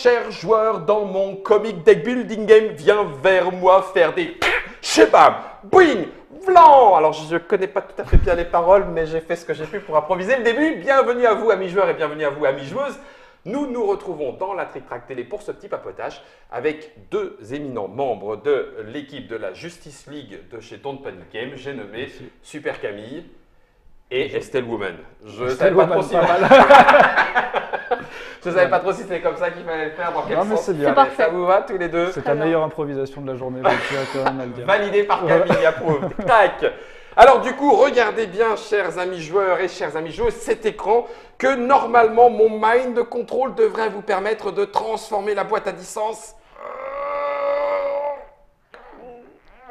cher joueur dans mon comic deck building game, viens vers moi faire des shabam, boing, vlan. Alors je ne connais pas tout à fait bien les paroles, mais j'ai fait ce que j'ai pu pour improviser le début. Bienvenue à vous amis joueurs et bienvenue à vous amis joueuses. Nous nous retrouvons dans la Trick Track Télé pour ce petit papotage avec deux éminents membres de l'équipe de la Justice League de chez Don't Panic Game. J'ai nommé Super Camille et Estelle Woman. Je ne savais pas trop si je savais pas trop si c'était comme ça qu'il fallait le faire, dans quel non, mais sens. c'est bien. Ça vous va tous les deux? C'est ta meilleure improvisation de la journée, je tiens quand même à le dire. Validé par Camille, approuve. Tac. Alors du coup, regardez bien, chers amis joueurs et chers amis joueuses, cet écran que normalement mon mind control devrait vous permettre de transformer la boîte à distance.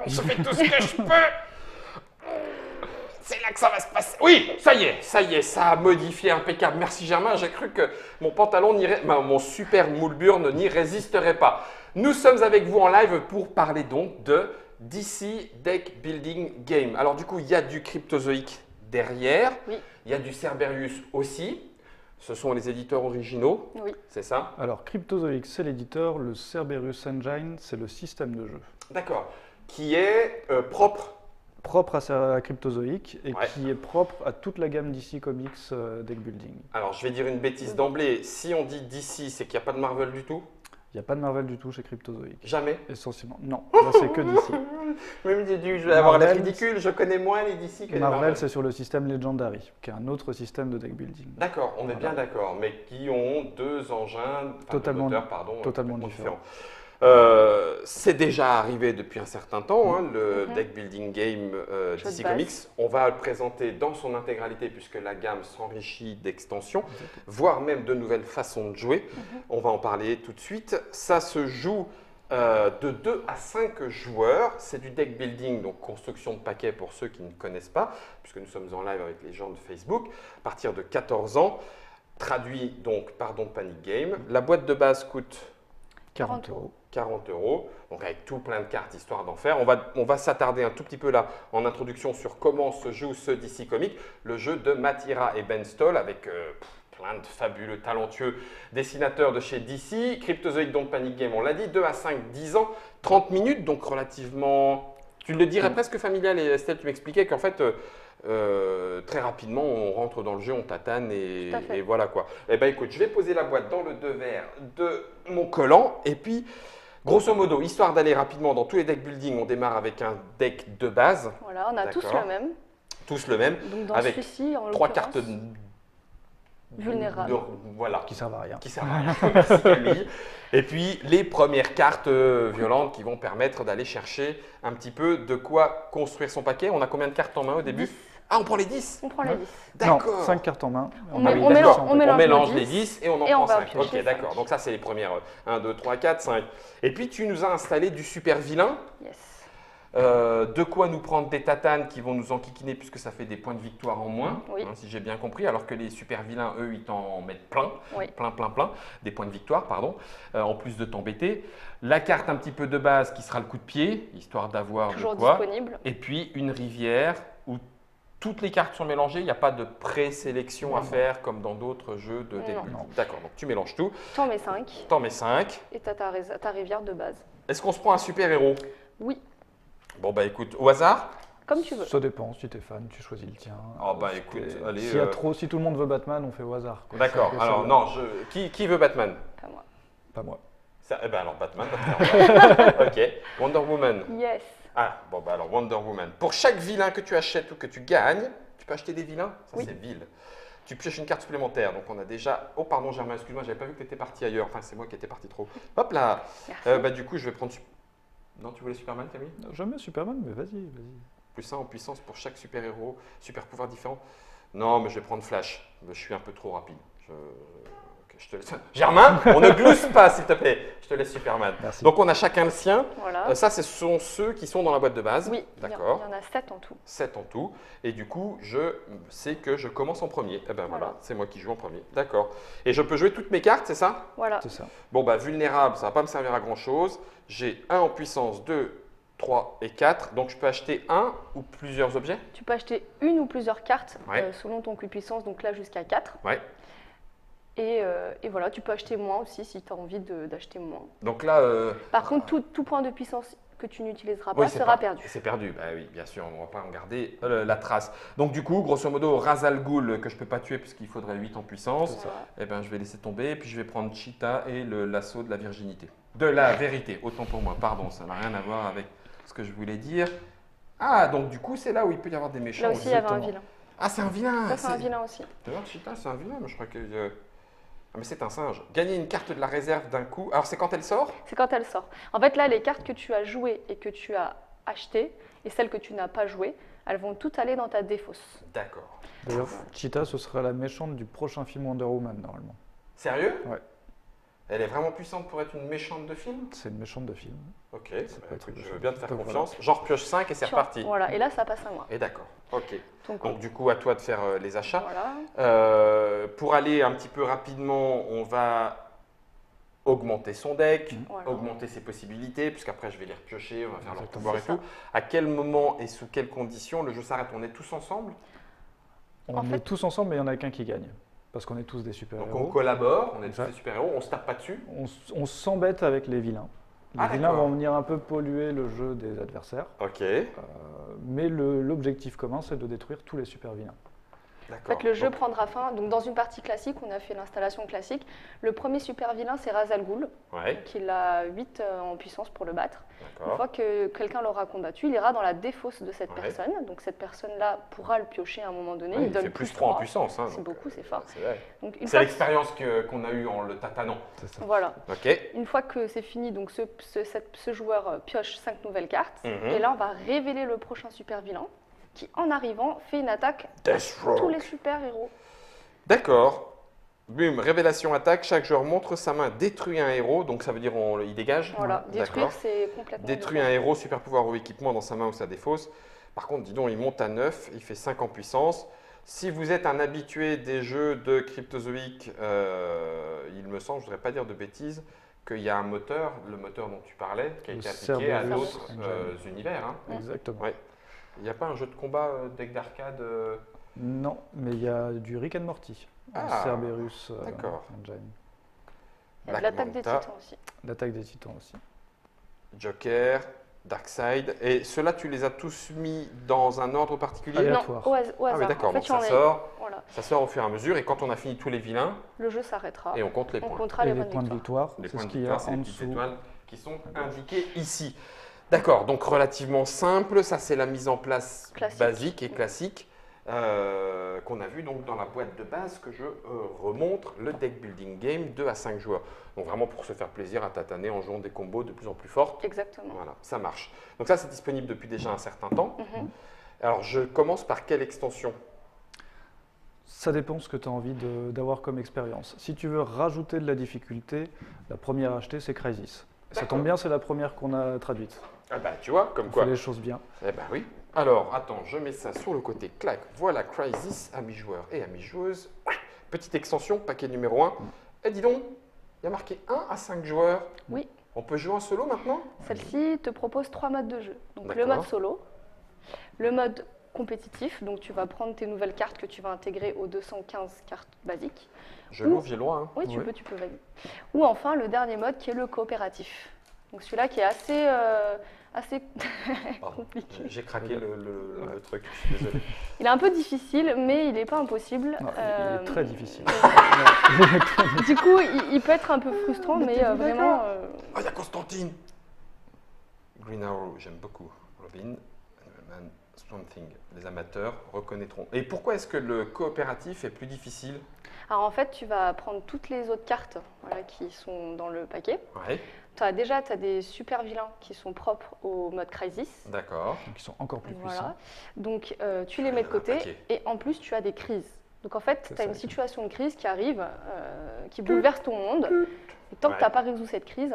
Je fais tout ce que je peux. C'est là que ça va se passer. Oui, ça y est, ça a modifié impeccable. Merci Germain, j'ai cru que mon pantalon, mon super moule-burne n'y résisterait pas. Nous sommes avec vous en live pour parler donc de DC Deck Building Game. Alors du coup, il y a du Cryptozoic derrière, il y a du Cerberus aussi. Ce sont les éditeurs originaux, c'est ça? Alors Cryptozoic, c'est l'éditeur, le Cerberus Engine, c'est le système de jeu. D'accord, qui est propre à Cryptozoic et qui est propre à toute la gamme DC Comics Deck Building. Alors je vais dire une bêtise d'emblée, si on dit DC, c'est qu'il n'y a pas de Marvel du tout? Il n'y a pas de Marvel du tout chez Cryptozoic. Jamais? Essentiellement, non. Là, c'est que DC. Même je vais avoir l'air ridicule, je connais moins les DC que les Marvel. Marvel, c'est sur le système Legendary, qui est un autre système de deck building. D'accord, on est bien d'accord, mais qui ont deux engins, totalement différents. différents. C'est déjà arrivé depuis un certain temps, hein, le deck building game DC Comics. On va le présenter dans son intégralité puisque la gamme s'enrichit d'extensions, voire même de nouvelles façons de jouer. On va en parler tout de suite. Ça se joue de 2 à 5 joueurs. C'est du deck building, donc construction de paquets pour ceux qui ne connaissent pas, puisque nous sommes en live avec les gens de Facebook, à partir de 14 ans, traduit donc par Don't Panic Game. La boîte de base coûte 40 €. 40 €, donc avec tout plein de cartes, histoire d'en faire. On va s'attarder un tout petit peu là, en introduction, sur comment se joue ce DC Comics, le jeu de Matt Ira et Ben Stoll, avec plein de fabuleux, talentueux dessinateurs de chez DC. Cryptozoic Don't Panic Game, on l'a dit, 2 à 5, 10 ans, 30 minutes, donc relativement, tu le dirais presque familial. Et Estelle, tu m'expliquais qu'en fait, très rapidement, on rentre dans le jeu, on tatane et voilà quoi. Eh bien écoute, je vais poser la boîte dans le devers de mon collant et puis, grosso modo, histoire d'aller rapidement dans tous les deck building, on démarre avec un deck de base. Voilà, on a tous le même. Tous le même, donc dans avec celui-ci, en 3 cartes vulnérables. Voilà. Qui servent à rien. Qui servent à rien. Merci Camille. Et puis les premières cartes violentes qui vont permettre d'aller chercher un petit peu de quoi construire son paquet. On a combien de cartes en main au début? 10. Ah, on prend les 10? On prend les 10. D'accord. Non, 5 cartes en main. On mélange les 10 et on en prend 5. Ok, d'accord. Donc ça, c'est les premières 1, 2, 3, 4, 5. Et puis, tu nous as installé du super vilain. Yes. De quoi nous prendre des tatanes qui vont nous enquiquiner puisque ça fait des points de victoire en moins, si j'ai bien compris, alors que les super vilains, eux, ils t'en mettent plein, des points de victoire, pardon, en plus de t'embêter. La carte un petit peu de base qui sera le coup de pied, histoire d'avoir de quoi. Disponible. Et puis une rivière où toutes les cartes sont mélangées, il n'y a pas de présélection à faire comme dans d'autres jeux de début. D'accord, donc tu mélanges tout. T'en mets 5. T'en mets 5. Et t'as ta rivière de base. Est-ce qu'on se prend un super héros? Oui. Bon bah écoute, au hasard? Comme tu veux. Ça dépend, si t'es fan, tu choisis le tien. Oh bah écoute, allez. Si tout le monde veut Batman, on fait au hasard. D'accord, alors non, qui veut Batman? Pas moi. Pas moi. Eh ben alors Batman, ok. Wonder Woman. Yes. Ah, bon bah alors Wonder Woman. Pour chaque vilain que tu achètes ou que tu gagnes, tu peux acheter des vilains? Ça c'est vil. Tu pioches une carte supplémentaire, donc on a déjà… Oh pardon Germain, excuse-moi, j'avais pas vu que tu étais parti ailleurs. Enfin, c'est moi qui étais parti trop. Hop là. Bah du coup, je vais prendre… Non, tu voulais Superman, Camille? Jamais Superman, mais vas-y. Plus 1 en puissance pour chaque super-héros, super pouvoir différent. Non, mais je vais prendre Flash. Je suis un peu trop rapide. Je te laisse… Germain, on ne glousse pas, s'il te plaît. Je te laisse Superman. Merci. Donc, on a chacun le sien. Voilà. Ça, ce sont ceux qui sont dans la boîte de base. Oui, d'accord. Il y en a 7 en tout. 7 en tout. Et du coup, je sais que je commence en premier. Eh ben voilà, c'est moi qui joue en premier. D'accord. Et je peux jouer toutes mes cartes, c'est ça? Voilà. C'est ça. Bon, bah, vulnérable, ça ne va pas me servir à grand-chose. J'ai 1 en puissance, 2, 3 et 4. Donc, je peux acheter un ou plusieurs objets? Tu peux acheter une ou plusieurs cartes selon ton coup de puissance, donc là jusqu'à 4. Ouais. Et voilà, tu peux acheter moins aussi si tu as envie d'acheter moins. Donc là, Par contre, tout point de puissance que tu n'utiliseras oui, pas sera perdu. C'est perdu, bah oui, bien sûr, on ne va pas en garder la trace. Donc du coup, grosso modo, Ra's al Ghul, que je ne peux pas tuer puisqu'il faudrait 8 en puissance, eh ben, je vais laisser tomber, puis je vais prendre Cheetah et l'assaut de la virginité. De la vérité, autant pour moi, pardon, ça n'a rien à voir avec ce que je voulais dire. Ah, donc du coup, c'est là où il peut y avoir des méchants. Là aussi, il y avait un vilain. Ah, c'est un vilain. Ça, c'est un vilain aussi. D'ailleurs, Cheetah, c'est un vilain, mais je crois que... Ah, mais c'est un singe. Gagner une carte de la réserve d'un coup. Alors, c'est quand elle sort? C'est quand elle sort. En fait, là, les cartes que tu as jouées et que tu as achetées, et celles que tu n'as pas jouées, elles vont toutes aller dans ta défausse. D'accord. D'ailleurs, Cheetah, ce sera la méchante du prochain film Wonder Woman, normalement. Sérieux? Ouais. Elle est vraiment puissante pour être une méchante de film? C'est une méchante de film. Ok, pas écoute, être je veux bien te faire donc confiance. Genre pioche 5 et c'est reparti. Voilà, et là, ça passe à moi. Et d'accord, ok. Donc Du coup, à toi de faire les achats. voilà. Pour aller un petit peu rapidement, on va augmenter son deck, Voilà. augmenter ses possibilités, puisqu'après je vais les repiocher, on va faire leur Exactement. pouvoir et C'est tout. À quel moment et sous quelles conditions le jeu s'arrête? On est tous ensemble? On est tous ensemble, mais il y en a qu'un qui gagne. Parce qu'on est tous des Donc super-héros. on collabore, on est tous Exact. des super-héros, on se tape pas dessus? On s'embête avec les vilains. Les vilains d'accord. vont venir un peu polluer le jeu des adversaires. Ok, Mais l'objectif commun, c'est de détruire tous les super-vilains. En d'accord. fait, le jeu Donc, prendra fin. Donc, dans une partie classique, on a fait l'installation classique. Le premier super vilain, c'est Ra's al Ghul. Ouais, Donc, il a 8 en puissance pour le battre. Une d'accord. fois que quelqu'un l'aura combattu, il ira dans la défausse de cette Ouais. personne. Donc, cette personne-là pourra le piocher à un moment donné. Ouais, il il donne fait plus 3 en puissance. Hein, C'est donc, beaucoup, c'est fort. C'est vrai. Donc, une C'est fois que- l'expérience qu'on a eue en le tatanant. C'est ça. Voilà. Ok. Une fois que c'est fini, donc ce joueur pioche 5 nouvelles cartes. Mhm. Et là, on va révéler le prochain super vilain qui, en arrivant, fait une attaque à Deathstroke. tous les super-héros. D'accord. Boum, révélation attaque, chaque joueur montre sa main, détruit un héros, donc ça veut dire il dégage. Voilà, détruire, D'accord. c'est complètement... Détruit un héros, super pouvoir ou équipement dans sa main ou sa défausse. Par contre, dis donc, il monte à 9, il fait 5 en puissance. Si vous êtes un habitué des jeux de Cryptozoic, il me semble, je ne voudrais pas dire de bêtises, qu'il y a un moteur, le moteur dont tu parlais, qui a Le été appliqué à Cerberus d'autres Engine. univers. Hein. Exactement. Ouais. Il n'y a pas un jeu de combat deck d'arcade Non, mais il y a du Rick and Morty. Ah, Cerberus d'accord. Engine. Il y a de Black l'attaque des Manta. titans aussi. L'attaque des titans aussi. Joker, Darkseid. Et ceux-là, tu les as tous mis dans un ordre particulier? Aléatoire. Non, au Ah hasard. oui, d'accord. En fait, Donc il y en ça a- sort, Voilà. ça sort au fur et à mesure. Et quand on a fini tous les vilains, Le jeu s'arrêtera. et on compte les On points. comptera Et les les points de victoire, Les c'est points ce de qu'il y a victoire, c'est en les petites dessous. étoiles qui sont indiquées ici. D'accord, donc relativement simple. Ça, c'est la mise en place Classique. basique et classique qu'on a vu donc dans la boîte de base que je remontre, le deck building game 2 à 5 joueurs. Donc vraiment pour se faire plaisir à tataner en jouant des combos de plus en plus fortes. Exactement. Voilà, ça marche. Donc ça, c'est disponible depuis déjà un certain temps. Mhm. Alors, je commence par quelle extension? Ça dépend ce que tu as envie d'avoir comme expérience. Si tu veux rajouter de la difficulté, la première à acheter, c'est Crysis. Ça D'accord. tombe bien, c'est la première qu'on a traduite. Ah bah, tu vois, comme On quoi. fait les choses bien. Eh ben oui. Alors, attends, je mets ça sur le côté. Clac. Voilà Crysis, amis joueurs et amis joueuses. Petite extension, paquet numéro 1. Et dis donc, il y a marqué 1 à 5 joueurs. Oui. On peut jouer en solo maintenant? Celle-ci te propose 3 modes de jeu. Donc le D'accord. mode solo, le mode compétitif, donc tu vas prendre tes nouvelles cartes que tu vas intégrer aux 215 cartes basiques. Je l'ouvre, j'ai le droit. Hein. Oui, Oui. tu peux valider. Ou enfin le dernier mode qui est le coopératif. Donc celui-là qui est assez Pardon. compliqué. J'ai craqué le truc, je suis désolé. Il est un peu difficile, mais il n'est pas impossible. Non, il est très difficile. Du coup, il peut être un peu frustrant, mais Mettez-vous vraiment... d'accord. Ah, il y a Constantine. Green Arrow, j'aime beaucoup. Robin, Man, Swamp Thing. Les amateurs reconnaîtront. Et pourquoi est-ce que le coopératif est plus difficile? Alors en fait, tu vas prendre toutes les autres cartes voilà, qui sont dans le paquet. Ouais, Tu as des super vilains qui sont propres au mode Crisis. d'accord. Donc ils sont encore plus Voilà. puissants. Donc tu les mets de Il y en a un côté paquet. et en plus tu as des crises. Donc en fait, C'est tu as ça. une situation de crise qui arrive, qui bouleverse ton monde. Et tant que Ouais. tu n'as pas résolu cette crise,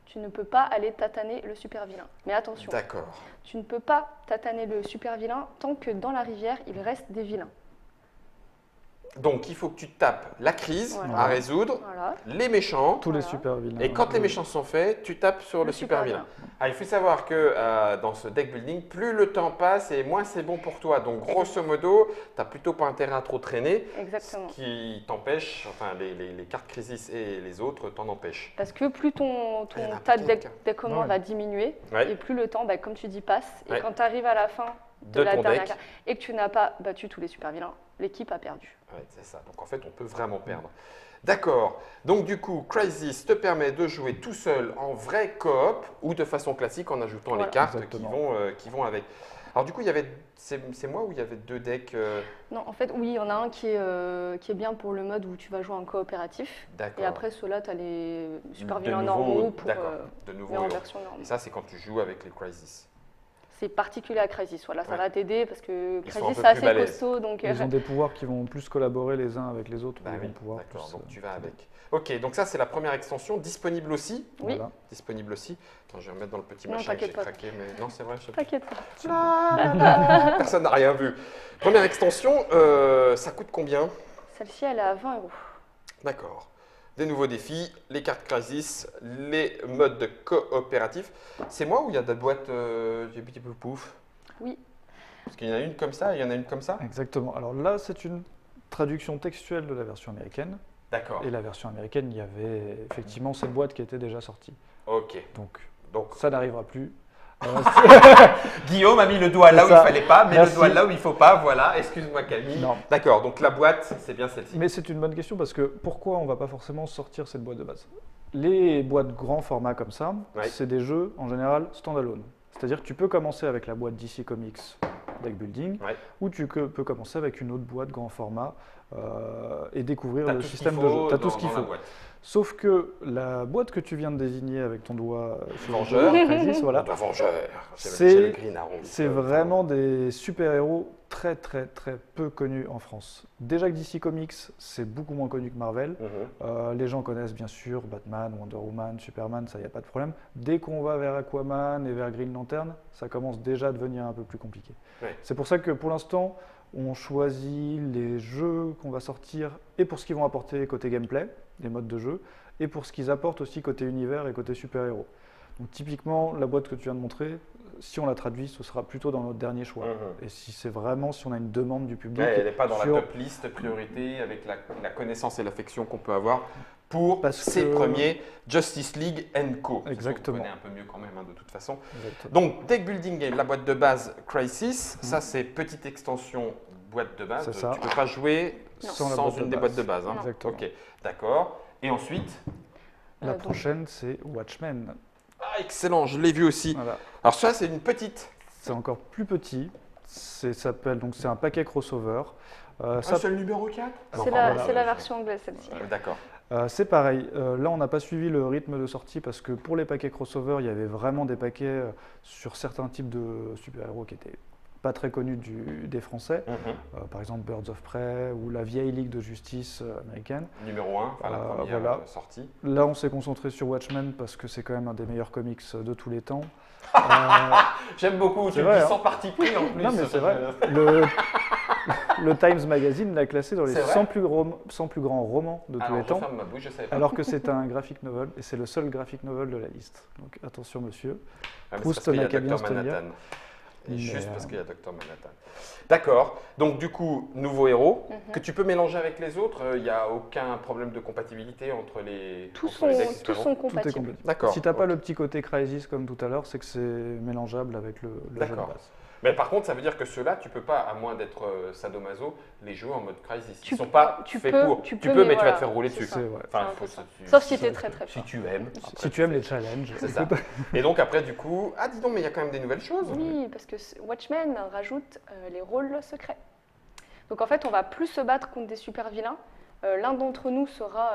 tu ne peux pas aller tataner le super vilain. Mais attention, D'accord. tu ne peux pas tataner le super vilain tant que dans la rivière, il reste des vilains. Donc, il faut que tu tapes la crise Voilà. à résoudre, Voilà. les méchants, Tous les Voilà. super vilains. et quand les méchants sont faits, tu tapes sur le super vilain. Ah, il faut savoir que dans ce deck building, plus le temps passe et moins c'est bon pour toi. Donc, grosso modo, tu n'as plutôt pas intérêt à trop traîner, Exactement. ce qui t'empêche, enfin, les cartes crisis et les autres t'en empêchent. Parce que plus ton Il y en a tas de peut-être deck commandes Ouais. va diminuer, Ouais. et plus le temps, comme tu dis, passe. Et Ouais. quand tu arrives à la fin de De la ton dernière deck. carte et que tu n'as pas battu tous les super vilains, l'équipe a perdu. Ouais, c'est ça. Donc en fait, on peut vraiment perdre. D'accord. Donc du coup, Crisis te permet de jouer tout seul en vrai coop ou de façon classique en ajoutant Voilà. les cartes Exactement. qui vont avec. Alors du coup, il y avait, c'est moi ou il y avait deux decks Non, en fait, oui, il y en a un qui est bien pour le mode où tu vas jouer en coopératif. D'accord. Et après, ceux-là, tu as les super De vilains nouveaux- normaux pour d'accord. De nouveau. mais en version Et normale. ça, c'est quand tu joues avec les Crisis. C'est particulier à Crisis. Voilà, ça Ouais. va t'aider parce que Ils sont un Crisis, peu c'est plus assez balèzes. costaud. Donc, Ils ont des pouvoirs qui vont plus collaborer les uns avec les autres. Bah ils oui, vont pouvoir d'accord. plus, Donc tu vas avec. Ok, donc ça, c'est la première extension disponible aussi. Oui. voilà. Disponible aussi. Attends, je vais remettre dans le petit Non, machin que j'ai t'inquiète pas. craqué, mais non, c'est vrai. Je... T'inquiète pas. Personne n'a rien vu. Première extension, ça coûte combien? Celle-ci, elle est à 20 €. D'accord. Des nouveaux défis, les cartes Crisis, les modes coopératifs. C'est moi ou il y a des boîtes j'ai petit peu pouf? Oui. Parce qu'il y en a une comme ça et il y en a une comme ça? Exactement. Alors là, c'est une traduction textuelle de la version américaine. D'accord. Et la version américaine, il y avait effectivement cette boîte qui était déjà sortie. Ok. Donc ça n'arrivera plus. Guillaume a mis le doigt là où C'est il ça. fallait pas, mais Merci. le doigt là où il faut pas. Voilà, excuse-moi Camille. Non. D'accord, donc la boîte, c'est bien celle-ci. Mais c'est une bonne question parce que pourquoi on ne va pas forcément sortir cette boîte de base? Les boîtes grand format comme ça, Ouais. c'est des jeux en général standalone. C'est-à-dire que tu peux commencer avec la boîte DC Comics Deck Building Ouais. ou tu peux commencer avec une autre boîte grand format et découvrir T'as le tout ce système qu'il de faut jeu. Tu as tout dans- ce qu'il dans la faut. boîte. Sauf que la boîte que tu viens de désigner avec ton doigt sur Vengeur. le Crisis, voilà, Le Vengeur. C'est- J'ai le Green Arrow. c'est vraiment des super-héros très très très peu connus en France. Déjà que DC Comics, c'est beaucoup moins connu que Marvel. Mhm. Les gens connaissent bien sûr Batman, Wonder Woman, Superman, ça y a pas de problème. Dès qu'on va vers Aquaman et vers Green Lantern, ça commence déjà à devenir un peu plus compliqué. Ouais. C'est pour ça que pour l'instant, on choisit les jeux qu'on va sortir et pour ce qu'ils vont apporter côté gameplay, les modes de jeu, et pour ce qu'ils apportent aussi côté univers et côté super-héros. Donc typiquement, la boîte que tu viens de montrer, si on la traduit, ce sera plutôt dans notre dernier choix. Mhm. Et si c'est vraiment, si on a une demande du public, Ouais, elle n'est pas dans sur- la top liste priorité avec la connaissance et l'affection qu'on peut avoir pour Parce ces que- premiers Justice League Co. Exactement. On connaît un peu mieux quand même hein, de toute façon. Exactement. Donc Deck Building Game, la boîte de base Crisis, ça c'est petite extension boîte de base. C'est ça. Tu ne peux pas jouer Non. sans, Sans la boîte une de des base. boîtes de base. hein. Non. Exactement. Ok, d'accord. Et ensuite, La Donc, prochaine, c'est Watchmen. ah excellent, je l'ai vu aussi. Voilà. Alors ça c'est une petite. C'est encore plus petit. C'est un paquet crossover. Un seul numéro 4 C'est la version anglaise, celle-ci. D'accord. C'est pareil. Là, on n'a pas suivi le rythme de sortie parce que pour les paquets crossover, il y avait vraiment des paquets sur certains types de super-héros qui étaient pas très connus des Français. Mhm. Par exemple, Birds of Prey ou la vieille Ligue de justice américaine. Numéro 1, enfin la première voilà. sortie. Là, on s'est concentré sur Watchmen parce que c'est quand même un des meilleurs comics de tous les temps. J'aime beaucoup, tu C'est le vrai, dis hein. sans parti pris en plus. Non, mais c'est vrai. Le Times Magazine l'a classé dans les C'est vrai 100 plus grands romans de tous Alors les je temps. ferme ma bouche, je savais pas. Alors que c'est un graphic novel, et c'est le seul graphic novel de la liste. Donc attention monsieur. Ah, mais c'est Proust parce qu'il y a n'a qu'à bien Dr. se tenir. Manhattan. Et Mais, juste parce qu'il y a Dr. Manhattan. D'accord. Donc du coup, nouveau héros que tu peux mélanger avec les autres. Il n'y a aucun problème de compatibilité entre les. Tous entre les decks sont différents. Tout est compatibles. complet. D'accord. Si t'as pas ok. le petit côté Crisis comme tout à l'heure, c'est que c'est mélangeable avec le jeu de D'accord. base. Mais par contre, ça veut dire que ceux-là, tu peux pas, à moins d'être sadomaso, les jouer en mode crisis. Tu Ils sont peux- pas tu faits peux- pour. tu Tu peux, peux, mais mais tu vas voilà, te faire rouler c'est dessus. ça. C'est ouais. Enfin, C'est un peu faut- ça. si- Sauf si si- t'es très très Si fort. tu aimes. Si tu aimes les challenges, C'est ça. Et donc après, du coup, ah dis donc, mais il y a quand même des nouvelles choses. Oui, parce que Watchmen rajoute les rôles secrets. Donc en fait, on va plus se battre contre des super vilains. L'un d'entre nous sera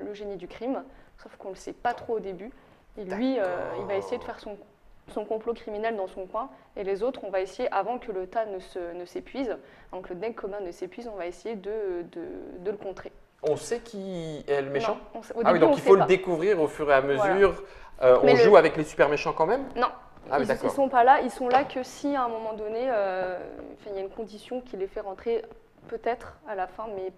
le génie du crime, sauf qu'on ne le sait pas trop au début. Et lui, il va essayer de faire son complot criminel dans son coin. Et les autres, on va essayer, avant que le tas ne s'épuise, avant que le deck commun ne s'épuise, on va essayer de le contrer. On sait qui est le méchant. Non, au Ah oui, début, donc on il sait faut le pas. découvrir au fur et à mesure. Mais On le- joue avec les super méchants quand même. Non, Ah oui, ils d'accord. sont pas là. Ils sont là que si à un moment donné, il y a une condition qui les fait rentrer peut-être à la fin, mais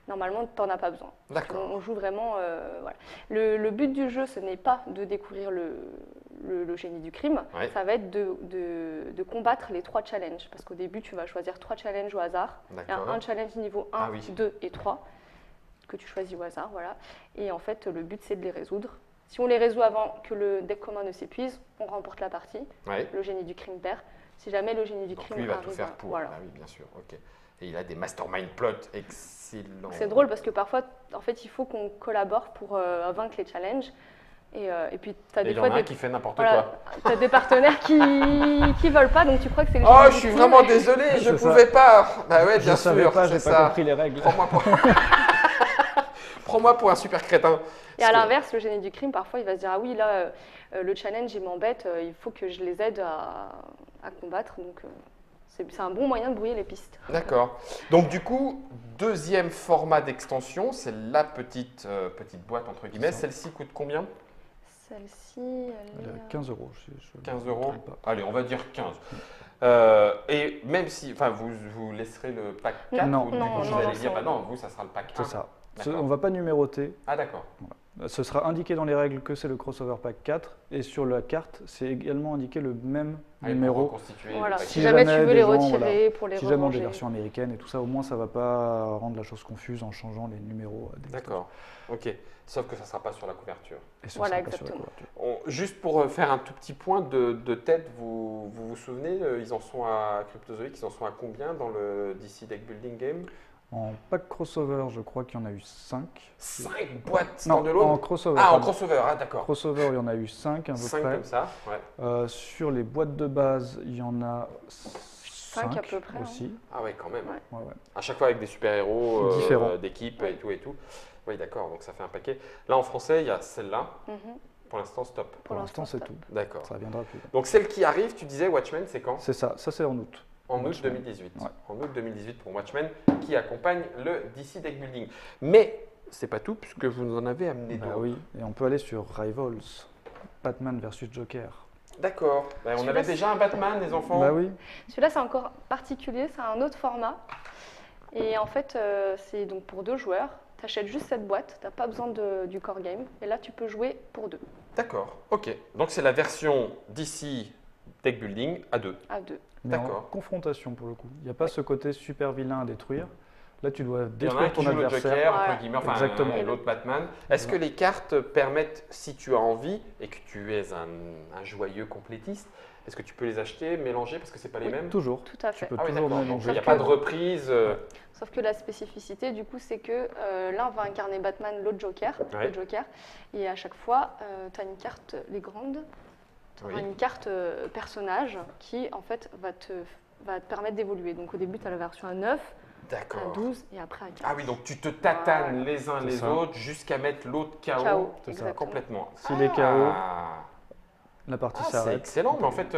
normalement, tu n'en as pas besoin. D'accord. On joue vraiment. Voilà. Le but du jeu, ce n'est pas de découvrir le génie du crime, Ouais. ça va être de combattre les 3 challenges. Parce qu'au début, tu vas choisir 3 challenges au hasard. Il y a D'accord. un challenge niveau 1, Ah oui. 2 et 3 que tu choisis au hasard. Voilà. Et en fait, le but, c'est de les résoudre. Si on les résout avant que le deck commun ne s'épuise, on remporte la partie. Ouais. Le génie du crime perd. Si jamais le génie du Donc crime lui, il va arrive, tout faire pour. voilà. Ah oui, bien sûr. Ok. Et il a des mastermind plots excellents. C'est drôle parce que parfois, en fait, il faut qu'on collabore pour vaincre les challenges. Et puis, tu as Et des il y en fois a un des, qui fait n'importe voilà, quoi. t'as des partenaires qui veulent pas, donc tu crois que c'est le Oh, génie je du suis crime. vraiment désolé, je C'est ça. pouvais pas. Bah ouais, Je bien ne savais sûr, pas, c'est j'ai ça. pas compris les règles. Prends-moi pour... Prends-moi pour un super crétin. Et à Parce que- l'inverse, le génie du crime, parfois, il va se dire, ah oui, là, le challenge, il m'embête, il faut que je les aide à combattre. Donc, c'est un bon moyen de brouiller les pistes. D'accord. Donc du coup, deuxième format d'extension, c'est la petite boîte entre guillemets. Ça. Celle-ci coûte combien? Celle-ci, Elle elle est est... à 15 euros. 15 me euros. trompe pas. Allez, on va dire 15. Et même si, enfin, vous laisserez le pack 4 Non. ou du Non, coup, vous non, allez non, dire, c'est- bah non, vous, ça sera le pack 1. C'est ça. D'accord. On ne va pas numéroter. Ah d'accord. Ce sera indiqué dans les règles que c'est le crossover pack 4. Et sur la carte, c'est également indiqué le même Ah, il faut numéro. reconstituer Voilà. le pack. Si jamais tu veux des les gens, retirer pour les Si jamais on a revenger. des versions américaines et tout ça, au moins ça va pas rendre la chose confuse en changeant les numéros. Des D'accord. Ok. Sauf que ça ne sera pas sur la couverture. Et ça Voilà, sera pas sur la exactement. couverture. Juste pour faire un tout petit point de tête, vous souvenez, ils en sont à Cryptozoic, ils en sont à combien dans le DC Deck Building Game? En pack crossover, je crois qu'il y en a eu 5. 5 boîtes Non, standalone. en crossover. Ah, en pardon. crossover, ah d'accord. Crossover, il y en a eu 5 à peu 5 près. comme ça, ouais. Sur les boîtes de base, il y en a 5 à peu près, hein. aussi. Ah ouais, quand même. Ouais. Ouais, ouais. À chaque fois avec des super-héros Différents. d'équipe Oui. et tout. Oui, d'accord, donc ça fait un paquet. Là, en français, il y a celle-là. Mhm. Pour l'instant, stop. Pour l'instant, c'est tout. D'accord. Ça viendra plus. Donc celle qui arrive, tu disais Watchmen, c'est quand? C'est ça, c'est en août. En août Watchmen. 2018. Ouais. En août 2018 pour Watchmen, qui accompagne le DC Deck Building. Mais c'est pas tout, puisque vous nous en avez amené Bah d'autres. oui, et on peut aller sur Rivals, Batman versus Joker. D'accord. Bah, on Celui-là, avait c'est- déjà un Batman, les enfants. Bah oui, Celui-là, c'est encore particulier, c'est un autre format. Et en fait, c'est donc pour 2 joueurs. Tu achètes juste cette boîte, tu n'as pas besoin du core game. Et là, tu peux jouer pour 2, D'accord. Ok. Donc c'est la version DC Deck Building à 2. à 2. mais en D'accord. confrontation pour le coup. Il n'y a pas ce côté super vilain à détruire. Là, tu dois Il y en a un détruire qui ton joue le adversaire. Joker, Voilà. entre guillemets, enfin Exactement. et l'autre Batman. Est-ce que les cartes permettent, si tu as envie et que tu es un joyeux complétiste, est-ce que tu peux les acheter, mélanger parce que c'est pas les Oui. mêmes? Toujours. Tout à Tu fait. peux Ah oui, toujours d'accord. Donc mélanger. il n'y a pas de reprise. Sauf que la spécificité, du coup, c'est que l'un va incarner Batman, l'autre Joker, Ouais. le Joker. Et à chaque fois, tu as une carte, les grandes, tu Oui. une carte personnage qui, en fait, va te permettre d'évoluer. Donc au début, tu as la version à 9, à D'accord. 12 et après à 15. Ah oui, donc tu te tatanes Voilà. les uns C'est les ça. autres jusqu'à mettre l'autre KO. KO, c'est ça. exactement. Complètement. S'il est KO, Ah. la partie Ah, c'est s'arrête. excellent, mais en fait,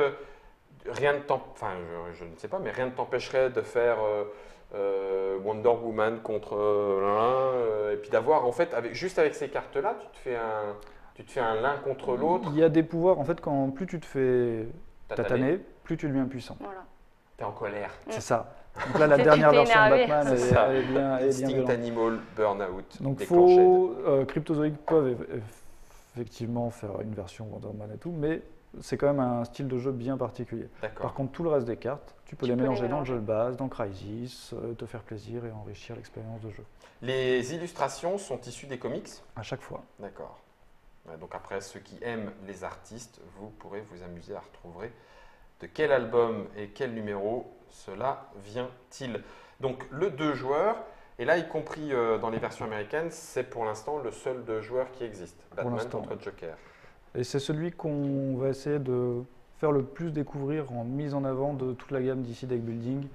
rien ne enfin, je ne sais pas, mais rien ne t'empêcherait de faire Wonder Woman contre l'un, et puis d'avoir, en fait, juste avec ces cartes-là, tu te fais un l'un contre l'autre. Il y a des pouvoirs, en fait, quand plus tu te fais Tatané. tataner, plus tu deviens puissant. Voilà. T'es en colère. C'est ça. Donc là, la Tu dernière t'es version de énervé. Batman, C'est ça. elle est bien Instinct violente. Animal Burnout. Donc, déclenché. Cryptozoic peuvent effectivement faire une version Wonder Woman et tout, mais c'est quand même un style de jeu bien particulier. Par D'accord. contre, tout le reste des cartes, tu peux Tu les peux les mélanger dans le mélanger. jeu de base, dans Crysis, te faire plaisir et enrichir l'expérience de jeu. Les illustrations sont issues des comics. À chaque fois. D'accord. Ouais, donc après, ceux qui aiment les artistes, vous pourrez vous amuser à retrouver de quel album et quel numéro cela vient-il. Donc le 2 joueurs, et là y compris dans les versions américaines, c'est pour l'instant le seul 2 joueurs qui existe. Batman l'instant, contre Joker. Et c'est celui qu'on va essayer de faire le plus découvrir en mise en avant de toute la gamme d'ici Deck Building,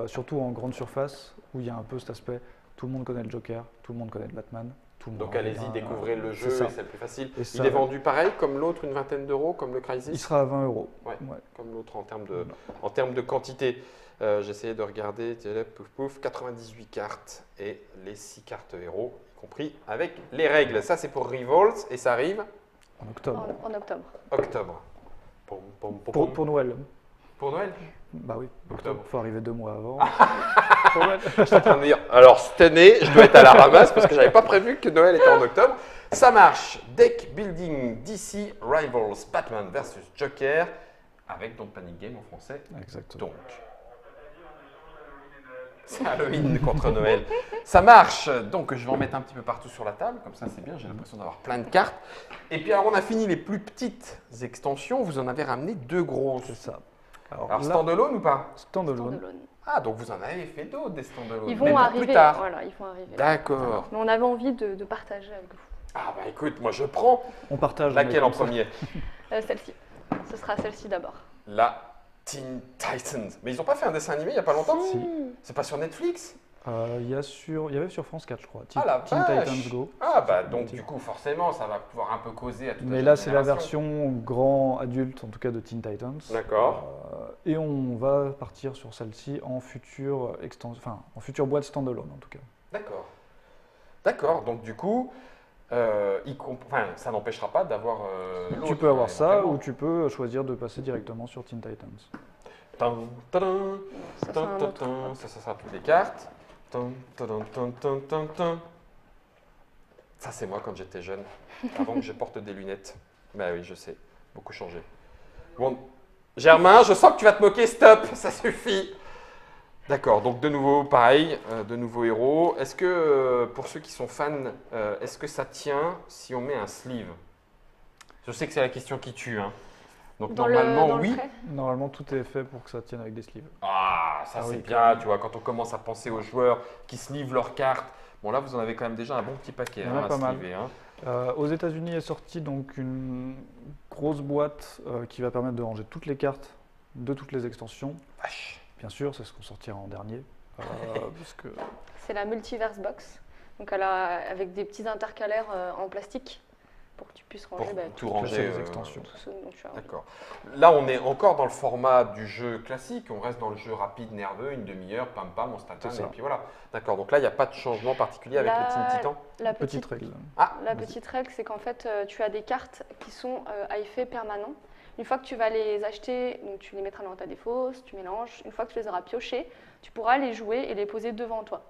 surtout en grande surface, où il y a un peu cet aspect, tout le monde connaît le Joker, tout le monde connaît le Batman. Tout le monde Donc allez-y, bien, découvrez le c'est jeu, ça. et c'est le plus facile. Et Il ça- est vendu pareil comme l'autre, une vingtaine d'euros, comme le Il Crysis, sera à 20 euros. Ouais. Ouais. comme l'autre en termes de quantité. J'essayais de regarder, pouf pouf, 98 cartes et les 6 cartes héros, y compris avec les règles. Ça c'est pour Revolts et ça arrive En octobre. En octobre. octobre. Pom, pom, pom, Pour, pom. pour Noël. Pour Noël? Bah oui, Octobre. il faut arriver 2 mois avant. Pour Noël. Je suis en train de dire, alors cette année, je dois être à la ramasse parce que j'avais pas prévu que Noël était en octobre. Ça marche. Deck building DC Rivals Batman versus Joker avec donc Panic Game en français. Exactement. Donc, c'est Halloween contre Noël. Ça marche. Donc, je vais en mettre un petit peu partout sur la table. Comme ça, c'est bien. J'ai l'impression d'avoir plein de cartes. Et puis, alors, on a fini les plus petites extensions. Vous en avez ramené 2 grosses. C'est ça. Alors, là, standalone ou pas? standalone. Standalone. Ah, donc vous en avez fait d'autres des standalone. Ils mais vont pour arriver. plus tard. Voilà, ils vont arriver. D'accord. Mais on avait envie de partager avec vous. Ah, bah écoute, moi je prends. On partage. Laquelle on en est comme ça. premier? Celle-ci. Ce sera celle-ci d'abord. La Teen Titans. Mais ils n'ont pas fait un dessin animé il n'y a pas longtemps? Si. C'est pas sur Netflix? Il y avait sur France 4, je crois. Ah la Teen vache. Titans Go. Ah bah donc du coup forcément ça va pouvoir un peu causer à toute Mais la là, c'est la génération. version grand adulte, en tout cas de Teen Titans. D'accord. Et on va partir sur celle-ci en future en future boîte standalone, en tout cas. D'accord. D'accord, donc du coup, ça n'empêchera pas d'avoir l'autre, Tu peux avoir ça éventuellement. ou tu peux choisir de passer directement sur Teen Titans. Tin, tadin, Ça, c'est tin, un tin, autre. tin. Ça sera toutes les cartes. Tin, tadin, tin, tin, tin, tin. Ça, c'est moi quand j'étais jeune, avant que je porte des lunettes. Bah oui, je sais, beaucoup changé. Bon, Germain, je sens que tu vas te moquer, stop, ça suffit. D'accord, donc de nouveau, pareil, de nouveaux héros. Est-ce que, pour ceux qui sont fans, est-ce que ça tient si on met un sleeve? Je sais que c'est la question qui tue, hein. Donc Dans normalement, le oui. trait. Normalement, tout est fait pour que ça tienne avec des sleeves. Ah, ça Ah c'est oui, bien, tu vois, quand on commence à penser aux joueurs qui se livrent leurs cartes. Bon, là, vous en avez quand même déjà un bon petit paquet Il y en a à pas mal. sliver, hein. Aux États-Unis est sortie donc une grosse boîte qui va permettre de ranger toutes les cartes de toutes les extensions. Vache. Bien sûr, c'est ce qu'on sortira en dernier. Parce que C'est la Multiverse Box. Donc avec des petits intercalaires en plastique pour que tu puisses ranger Pour tout tout ranger. les extensions. tout ce dont tu as envie. D'accord. Là, on est encore dans le format du jeu classique. On reste dans le jeu rapide, nerveux, une demi-heure, pam pam, on se tatane, C'est ça. et puis voilà. D'accord. Donc là, il n'y a pas de changement particulier avec Là, le Team Titan. La petite petite, règle. Ah, la vas-y. petite règle, c'est qu'en fait, tu as des cartes qui sont à effet permanent. Une fois que tu vas les acheter, donc tu les mettras dans ta défausse, tu mélanges. Une fois que tu les auras piochées, tu pourras les jouer et les poser devant toi.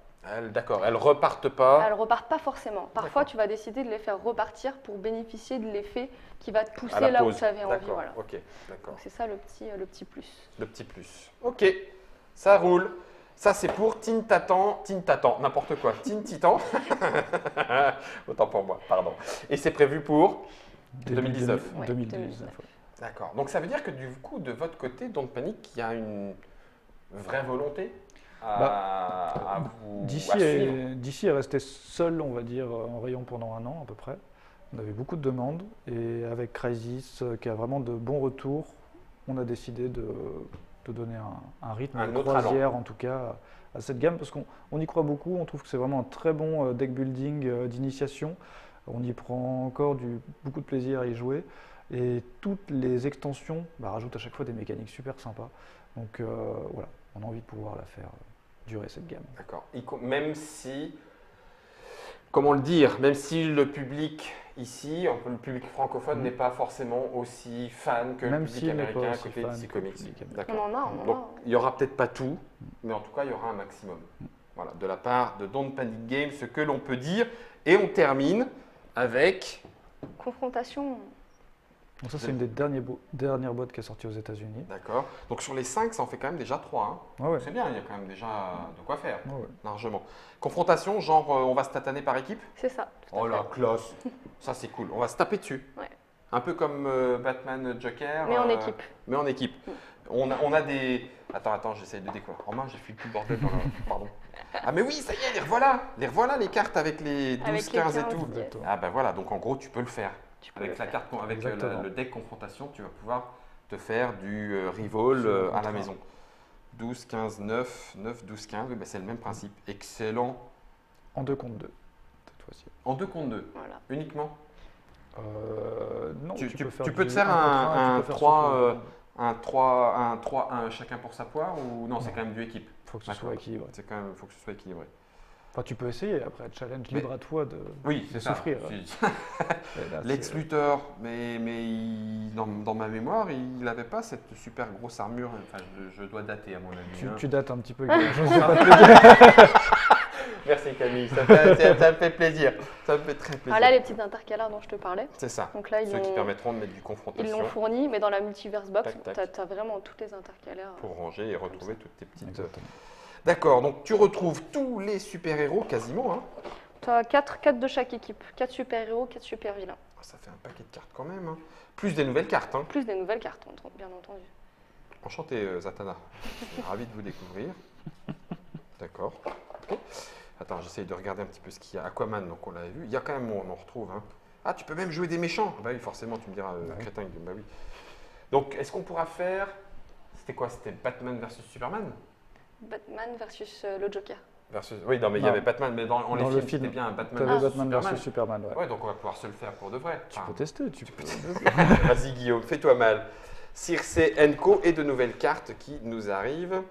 D'accord. Elles repartent pas. Elles repartent pas forcément. Parfois, D'accord. tu vas décider de les faire repartir pour bénéficier de l'effet qui va te À pousser la là où pause. tu avais envie. D'accord. Voilà. Ok. D'accord. Donc c'est ça le petit plus. Le petit plus. Ok. Ça roule. Ça, c'est pour Teen Titan, n'importe quoi. Teen Titan. Autant pour moi, pardon. Et c'est prévu pour 2019. Ouais, 2019. ouais. D'accord. Donc ça veut dire que du coup, de votre côté, Don't Panic, il y a une vraie volonté à vous à suivre. DC est resté seul, on va dire, en rayon pendant 1 an à peu près. On avait beaucoup de demandes et avec Crysis, qui a vraiment de bons retours, on a décidé de donner un rythme Un de autre croisière en tout cas à cette gamme parce qu'on y croit beaucoup, on trouve que c'est vraiment un très bon deck building d'initiation. On y prend encore beaucoup de plaisir à y jouer et toutes les extensions rajoutent à chaque fois des mécaniques super sympas. Donc voilà, on a envie de pouvoir la faire durer cette gamme. D'accord. Même si, comment le dire, même si le public ici, le public francophone n'est pas forcément aussi fan que le Même public s'il n'est pas américain à aussi côté fan DC que le Comics. public américain. D'accord. On en a. Donc il n'y aura peut-être pas tout, mais en tout cas il y aura un maximum. Voilà, de la part de Don't Panic Games, ce que l'on peut dire. Et on termine avec. Confrontation. Donc ça, c'est une des dernières boîtes qui est sortie aux États-Unis. D'accord. Donc sur les 5, ça en fait quand même déjà 3. Hein. Ouais, ouais. C'est bien, il y a quand même déjà de quoi faire, Ouais, ouais. largement. Confrontation, genre on va se tataner par équipe? C'est ça. tout à Oh fait. la classe. Ça c'est cool. On va se taper dessus. Ouais. Un peu comme Batman Joker. Mais en équipe. Mais en équipe. On a des. Attends, j'essaie de découvrir. En main, j'ai fait tout le bordel dans le. Pardon. Ah mais oui, ça y est, les revoilà. Les revoilà les cartes avec les 12, Avec les 15 et 15, tout. Exactement. Ah ben voilà, donc en gros, tu peux le faire. Tu peux Avec le la faire. carte, avec Exactement. le deck confrontation, tu vas pouvoir te faire du revolve Sur le à la contrat. maison. 12, 15, 9, 9, 12, 15, oui, ben c'est le même principe. Excellent. En 2 contre 2, cette fois-ci. En 2 contre 2, Voilà. uniquement. Non, Tu peux faire peux te du faire un contre un tu peux faire 3, surtout- un chacun pour sa poire ou non, c'est Non. quand même du équipe. faut que ce D'accord. soit équilibré. C'est quand même, faut que ce soit équilibré. Enfin, tu peux essayer après, challenge Mais- libre à toi de Oui, c'est ça. souffrir. Et là, Lex c'est- Luthor, mais dans ma mémoire, il n'avait pas cette super grosse armure. Enfin, je dois dater à mon avis. tu dates un petit peu. Je sais pas te le dire. Merci Camille, ça me fait plaisir. Ça me fait très plaisir. Ah là, les petites intercalaires dont je te parlais. C'est ça. Donc là, Ceux qui permettront de mettre du ils confrontation l'ont fourni, mais dans la multiverse box, Tac, tac. tu as vraiment toutes les intercalaires. pour ranger et retrouver toutes tes petites. Exactement. D'accord, donc tu retrouves tous les super-héros quasiment. Hein. Tu as 4 de chaque équipe. 4 super-héros, 4 super-vilains. Ça fait un paquet de cartes quand même. Hein. Plus des nouvelles cartes. Hein. Plus des nouvelles cartes, bien entendu. Enchanté Zatanna. Je suis ravi de vous découvrir. D'accord. Ok. Attends, j'essaye de regarder un petit peu ce qu'il y a. Aquaman, donc on l'avait vu. Il y a quand même, on en retrouve. Hein. Ah, tu peux même jouer des méchants. Bah oui, forcément, tu me diras, oui. crétin. Bah oui. Donc, est-ce qu'on pourra faire. C'était quoi? C'était Batman versus Superman Batman versus le Joker. Oui, non, mais il y Non. avait Batman, mais dans Dans les le films, film, c'était bien un Batman Tu avais versus Batman Superman. versus Superman. Ouais. Ouais, donc on va pouvoir se le faire pour de vrai. Tu Enfin, peux tester. Tu peux... Vas-y Guillaume, fais-toi mal. Circe Co et de nouvelles cartes qui nous arrivent.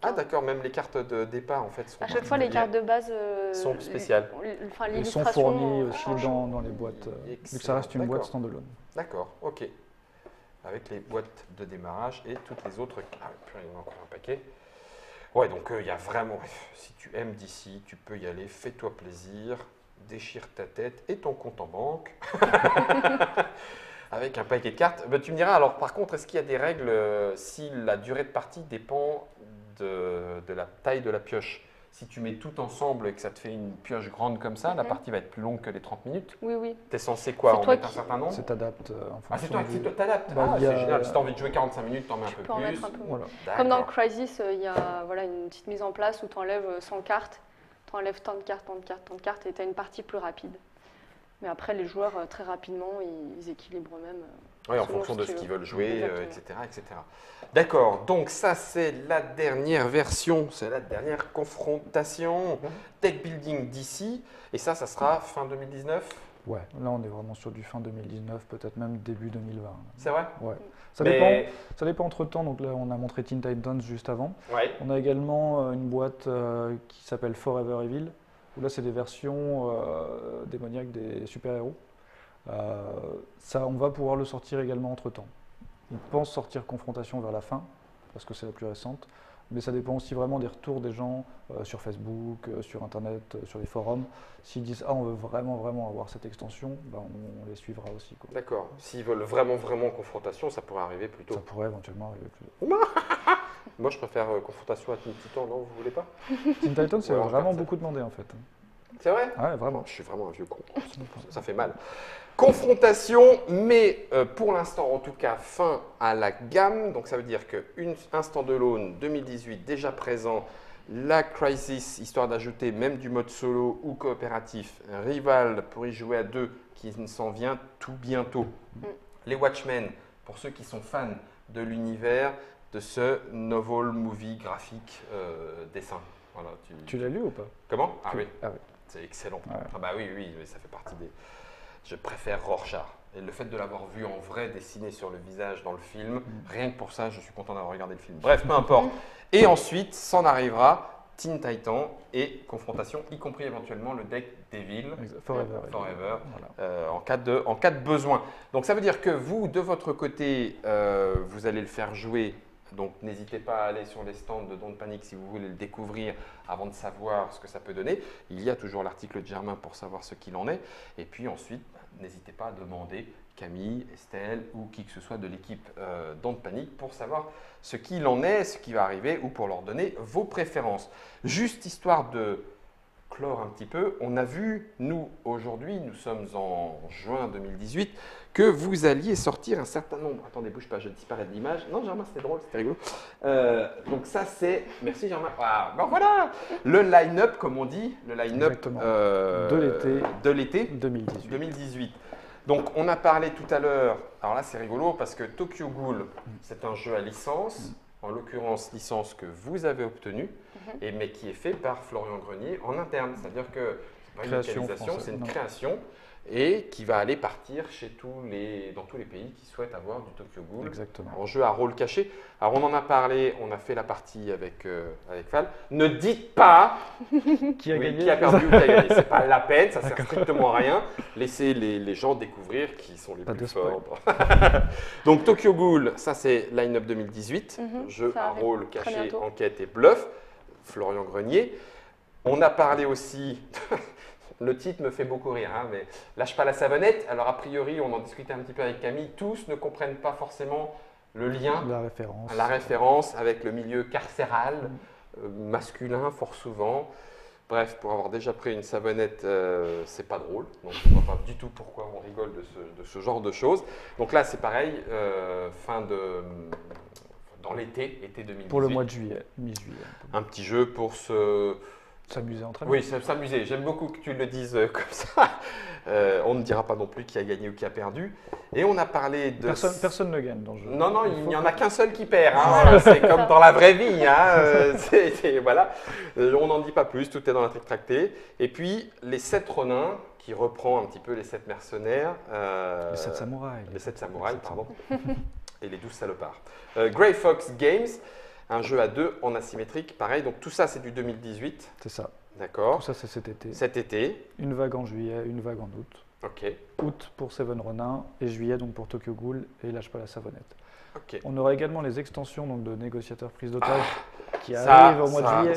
Ah d'accord, même les cartes de départ en fait sont À chaque fois, les cartes de base sont spéciales. Enfin, Ils sont l'illustration fournis aussi change. dans les boîtes. Vu que ça reste une boîte D'accord. standalone. D'accord, ok. Avec les boîtes de démarrage et toutes les autres. Ah, purée, il y en a encore un paquet. Ouais, donc il y a vraiment. Si tu aimes d'ici, tu peux y aller. Fais-toi plaisir. Déchire ta tête et ton compte en banque. Avec un paquet de cartes. Bah, tu me diras, alors par contre, est-ce qu'il y a des règles si la durée de partie dépend de la taille de la pioche? Si tu mets tout ensemble et que ça te fait une pioche grande comme ça, la Mhm. partie va être plus longue que les 30 minutes. Oui, oui. T'es censé quoi? C'est En toi mettre un qui- certain nombre? C'est t'adaptes en Ah, c'est fonction toi du- qui t'adaptes. Bah, Ah, il y c'est a- génial. Si t'as envie de jouer 45 minutes, t'en mets un Tu peu peux en plus. mettre un peu moins. Voilà. Comme dans le D'accord. Crisis, il y a voilà, une petite mise en place où tu enlèves 100 cartes, tu enlèves tant de cartes, tant de cartes, tant de cartes, et tu as une partie plus rapide. Mais après, les joueurs, très rapidement, ils équilibrent eux-mêmes. Oui, en selon fonction de ce ce qu'ils qu'ils veulent jouer, Exactement. etc., etc. D'accord, donc ça c'est la dernière version, c'est la dernière confrontation Tech Building d'ici, et ça sera fin 2019, Ouais, là on est vraiment sur du fin 2019, peut-être même début 2020. c'est vrai? Ouais. Ça dépend entre temps. Donc là, on a montré Teen Titans juste avant. Ouais. On a également une boîte qui s'appelle Forever Evil, où là, c'est des versions démoniaques des super-héros. Ça, on va pouvoir le sortir également entre temps. On pense sortir Confrontation vers la fin, parce que c'est la plus récente. Mais ça dépend aussi vraiment des retours des gens sur Facebook, sur Internet, sur les forums. S'ils disent « Ah, on veut vraiment, vraiment avoir cette extension ben, », on les suivra aussi, quoi. D'accord, s'ils veulent vraiment confrontation, ça pourrait arriver plus Ça tôt. pourrait éventuellement arriver plus tôt. Moi je préfère confrontation à Teen Titan, non, vous voulez pas? Teen Titans, c'est Ouais, on vraiment regarde ça. beaucoup demandé en fait. C'est vrai? Ouais, vraiment. Je suis vraiment un vieux con, ça fait mal. Confrontation, mais pour l'instant, en tout cas, fin à la gamme. Donc ça veut dire qu'un standalone 2018 déjà présent, la Crisis, histoire d'ajouter même du mode solo ou coopératif, Rival pour y jouer à deux, qui s'en vient tout bientôt. Les Watchmen, pour ceux qui sont fans de l'univers de ce novel movie graphique dessin. Voilà, Tu l'as lu ou pas? Comment? Ah oui. Ah oui. C'est excellent. Ouais. Ah bah oui, oui, mais ça fait partie des. Je préfère Rorschach. Et le fait de l'avoir vu en vrai dessiné sur le visage dans le film, rien que pour ça, je suis content d'avoir regardé le film. Bref, peu importe. Et ensuite, s'en arrivera Teen Titan et confrontation, y compris éventuellement le deck Devil. Forever. Forever. Voilà. En cas de besoin. Donc ça veut dire que vous, de votre côté, vous allez le faire jouer. Donc n'hésitez pas à aller sur les stands de Don't Panic si vous voulez le découvrir avant de savoir ce que ça peut donner. Il y a toujours l'article de Germain pour savoir ce qu'il en est. Et puis ensuite, n'hésitez pas à demander Camille, Estelle ou qui que ce soit de l'équipe Don't Panic pour savoir ce qu'il en est, ce qui va arriver ou pour leur donner vos préférences. Juste histoire de clore un petit peu, on a vu, nous, aujourd'hui, nous sommes en juin 2018, que vous alliez sortir un certain nombre. Attendez, bouge pas, je disparais de l'image. Non, Germain, c'était drôle, c'était rigolo. Donc ça, c'est... Merci Germain. Ah, ben voilà, le line-up, comme on dit, le line-up Exactement. de l'été 2018. 2018. Donc, on a parlé tout à l'heure, alors là, c'est rigolo, parce que Tokyo Ghoul, c'est un jeu à licence, en l'occurrence, licence que vous avez obtenue, mais qui est fait par Florian Grenier en interne. C'est-à-dire que c'est pas une Création localisation, française, c'est une non. création. et qui va aller partir dans tous les pays qui souhaitent avoir du Tokyo Ghoul Exactement. en jeu à rôle caché. Alors on en a parlé, on a fait la partie avec Val. Ne dites pas Qui a gagné qui a perdu ou qui a gagné. C'est pas la peine, ça sert strictement à rien. Laissez les gens découvrir qui sont les Pas plus de spoil. forts. Donc Tokyo Ghoul, ça c'est Line-Up 2018, jeu ça à arrive rôle très caché, bientôt. enquête et bluff. Florian Grenier. On a parlé aussi, le titre me fait beaucoup rire, hein, mais Lâche pas la savonnette. Alors a priori, on en discutait un petit peu avec Camille, tous ne comprennent pas forcément le lien, La référence. avec le milieu carcéral, masculin fort souvent. Bref, pour avoir déjà pris une savonnette, c'est pas drôle. Donc je ne vois pas du tout pourquoi on rigole de ce genre de choses. Donc là, c'est pareil, dans l'été 2018. Pour le mois de juillet, mi-juillet. Un petit jeu pour se... S'amuser entre amis. Oui, s'amuser. J'aime beaucoup que tu le dises comme ça. On ne dira pas non plus qui a gagné ou qui a perdu. Et on a parlé de... Personne ne gagne dans le jeu. Non, il n'y en a qu'un seul qui perd. Hein. C'est comme dans la vraie vie. Hein. Voilà. On n'en dit pas plus, tout est dans la trick tractée. Et puis, les 7 Ronins, qui reprend un petit peu les 7 mercenaires. Les 7 samouraïs. Les 7 samouraïs, pardon. Et les 12 salopards. Grey Fox Games, un jeu à 2 en asymétrique. Pareil, donc tout ça, c'est du 2018. C'est ça. D'accord. Tout ça, c'est cet été. Cet été. Une vague en juillet, une vague en août. Ok. Août pour Seven Ronin et juillet donc pour Tokyo Ghoul et Lâche pas la savonnette. Ok. On aura également les extensions donc, de négociateurs prise d'otage qui Ça, arrivent au mois de juillet.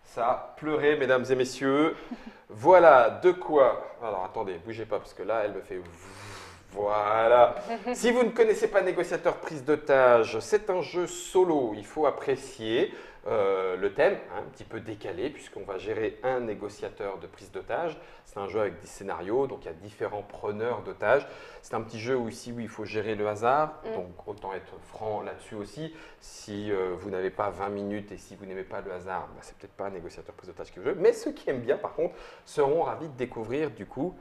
Ça, pleurez, mesdames et messieurs. Voilà de quoi. Alors attendez, bougez pas parce que là, elle me fait. Voilà. Si vous ne connaissez pas Négociateur prise d'otage, c'est un jeu solo. Il faut apprécier le thème, hein, un petit peu décalé, puisqu'on va gérer un négociateur de prise d'otage. C'est un jeu avec des scénarios, donc il y a différents preneurs d'otages. C'est un petit jeu où il faut gérer le hasard, donc autant être franc là-dessus aussi. Si vous n'avez pas 20 minutes et si vous n'aimez pas le hasard, bah, c'est peut-être pas un négociateur prise d'otage qui est le jeu. Mais ceux qui aiment bien, par contre, seront ravis de découvrir du coup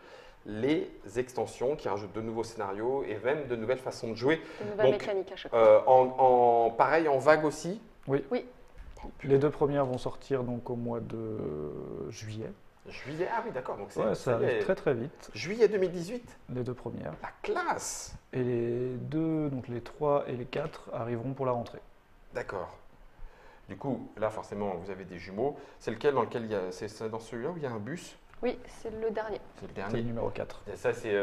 les extensions qui rajoutent de nouveaux scénarios et même de nouvelles façons de jouer. De nouvelles mécaniques à chaque fois. Pareil, en vague aussi. Oui. Les 2 premières vont sortir donc au mois de juillet. Juillet, ah oui d'accord, donc Ça arrive très très vite. Juillet 2018. Les 2 premières. La classe. Et les 2, donc les 3 et les 4 arriveront pour la rentrée. D'accord. Du coup, là forcément, vous avez des jumeaux. C'est lequel dans lequel il y a, c'est dans celui-là où il y a un bus? Oui, c'est le dernier. C'est le C'est dernier. le numéro 4. Et ça, c'est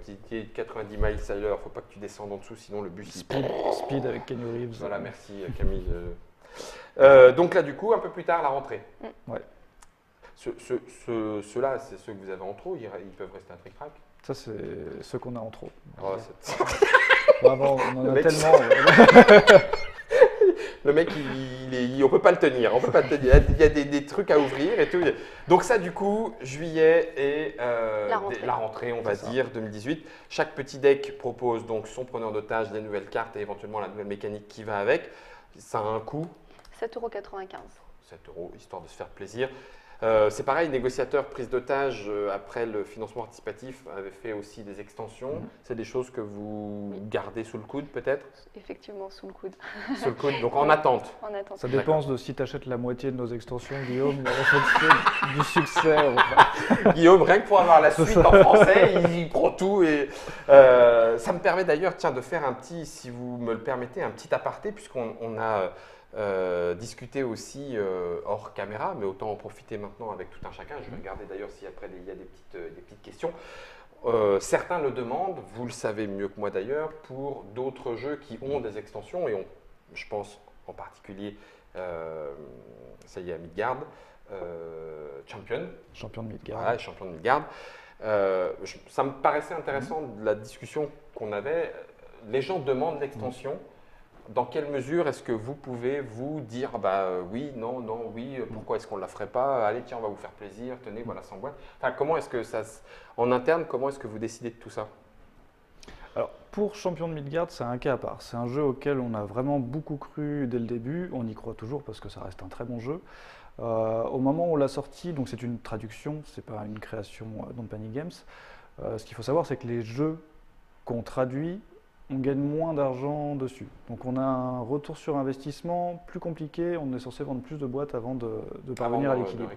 qui est 90 miles à l'heure. Faut pas que tu descendes en dessous, sinon le bus il Speed avec Kenny Reeves. Voilà, merci Camille. Donc là, du coup, un peu plus tard, la rentrée. Ouais. Ceux-là, c'est ceux que vous avez en trop, ils peuvent rester à trick-track. Ça, c'est ce qu'on a en trop. Oh, Vraiment, on en Le a mec, tellement. le mec, on peut pas le tenir, on peut pas le tenir. Il y a des trucs à ouvrir et tout. Donc ça, du coup, juillet et la rentrée, on va dire, 2018. Chaque petit deck propose donc son preneur d'otage, des nouvelles cartes et éventuellement la nouvelle mécanique qui va avec. Ça a un coût. 7,95 €. 7 €, histoire de se faire plaisir. C'est pareil, négociateur prise d'otage, après le financement participatif, avait fait aussi des extensions. C'est des choses que vous gardez sous le coude peut-être? Effectivement, sous le coude. Sous le coude, donc en attente. En attente. Ça dépend de si tu achètes la moitié de nos extensions, Guillaume, la réflexion du succès. Enfin. Guillaume, rien que pour avoir la suite en français, il prend tout. Et, ça me permet d'ailleurs de faire un petit, si vous me le permettez, un petit aparté, puisqu'on a discuté aussi hors caméra, mais autant en profiter maintenant avec tout un chacun. Je vais regarder d'ailleurs si après il y a des petites questions. Certains le demandent, vous le savez mieux que moi d'ailleurs, pour d'autres jeux qui ont des extensions, et je pense en particulier, ça y est, à Midgard, Champion de Midgard. Voilà, champion de Midgard. Ça me paraissait intéressant de la discussion qu'on avait. Les gens demandent l'extension. Dans quelle mesure est-ce que vous pouvez vous dire oui, non, oui, pourquoi est-ce qu'on ne la ferait pas? Allez, tiens, on va vous faire plaisir, tenez, voilà, sans boîte. Enfin, comment est-ce que en interne, comment est-ce que vous décidez de tout ça? Alors, pour Champion de Midgard, c'est un cas à part. C'est un jeu auquel on a vraiment beaucoup cru dès le début. On y croit toujours parce que ça reste un très bon jeu. Au moment où on l'a sorti, donc c'est une traduction, c'est pas une création Don't Panic Games. Ce qu'il faut savoir, c'est que les jeux qu'on traduit on gagne moins d'argent dessus. Donc on a un retour sur investissement plus compliqué, on est censé vendre plus de boîtes avant de parvenir à l'équilibre.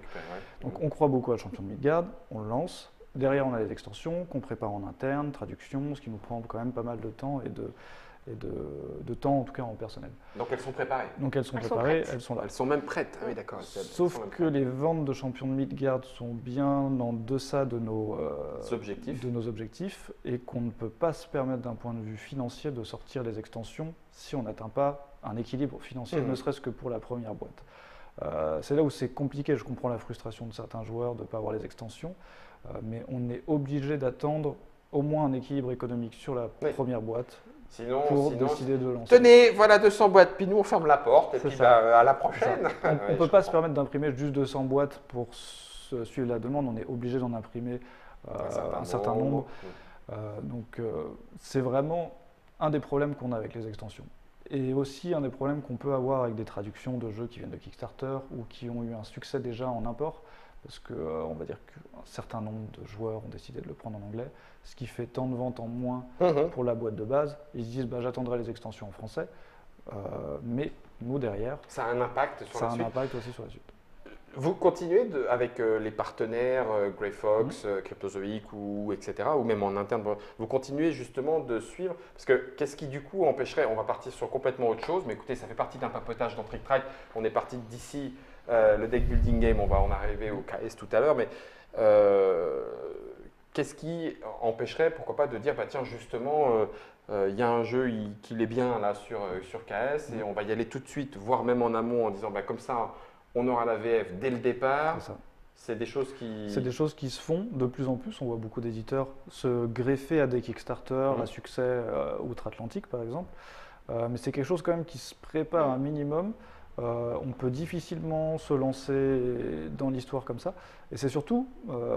Donc on croit beaucoup à Champion de Midgard, on le lance. Derrière, on a les extensions qu'on prépare en interne, traduction, ce qui nous prend quand même pas mal de temps et de temps, en tout cas en personnel. Donc elles sont préparées. Donc elles sont préparées, prêtes. elles sont là. Elles sont même prêtes. Ah oui, d'accord. Sauf que les ventes de Champion de Midgard sont bien en deçà de nos objectifs et qu'on ne peut pas se permettre d'un point de vue financier de sortir les extensions si on n'atteint pas un équilibre financier, ne serait-ce que pour la première boîte. C'est là où c'est compliqué. Je comprends la frustration de certains joueurs de ne pas avoir les extensions, mais on est obligé d'attendre au moins un équilibre économique sur la première boîte. Sinon, décider de lancer. Tenez, voilà 200 boîtes, puis nous on ferme la porte, et puis à la prochaine. On ne peut pas se permettre d'imprimer juste 200 boîtes pour suivre la demande, on est obligé d'en imprimer un certain nombre. Donc c'est vraiment un des problèmes qu'on a avec les extensions. Et aussi un des problèmes qu'on peut avoir avec des traductions de jeux qui viennent de Kickstarter ou qui ont eu un succès déjà en import. Parce qu'on va dire qu'un certain nombre de joueurs ont décidé de le prendre en anglais, ce qui fait tant de ventes en moins pour la boîte de base. Ils se disent j'attendrai les extensions en français, mais nous derrière, ça a un impact sur la suite. Ça a un impact aussi sur la suite. Vous continuez avec les partenaires Grey Fox, Cryptozoic ou etc. ou même en interne, vous continuez justement de suivre parce que qu'est-ce qui du coup empêcherait, on va partir sur complètement autre chose, mais écoutez, ça fait partie d'un papotage dans Trick Track. On est parti d'ici. Le deck building game, on va en arriver au KS tout à l'heure, mais qu'est-ce qui empêcherait, pourquoi pas, de dire, tiens, justement, il y a un jeu qui est bien là sur KS et on va y aller tout de suite, voire même en amont, en disant, comme ça, on aura la VF dès le départ. C'est ça. C'est des choses qui… C'est des choses qui se font de plus en plus. On voit beaucoup d'éditeurs se greffer à des Kickstarter à succès outre-Atlantique, par exemple. Mais c'est quelque chose quand même qui se prépare un minimum. On peut difficilement se lancer dans l'histoire comme ça. Et c'est surtout,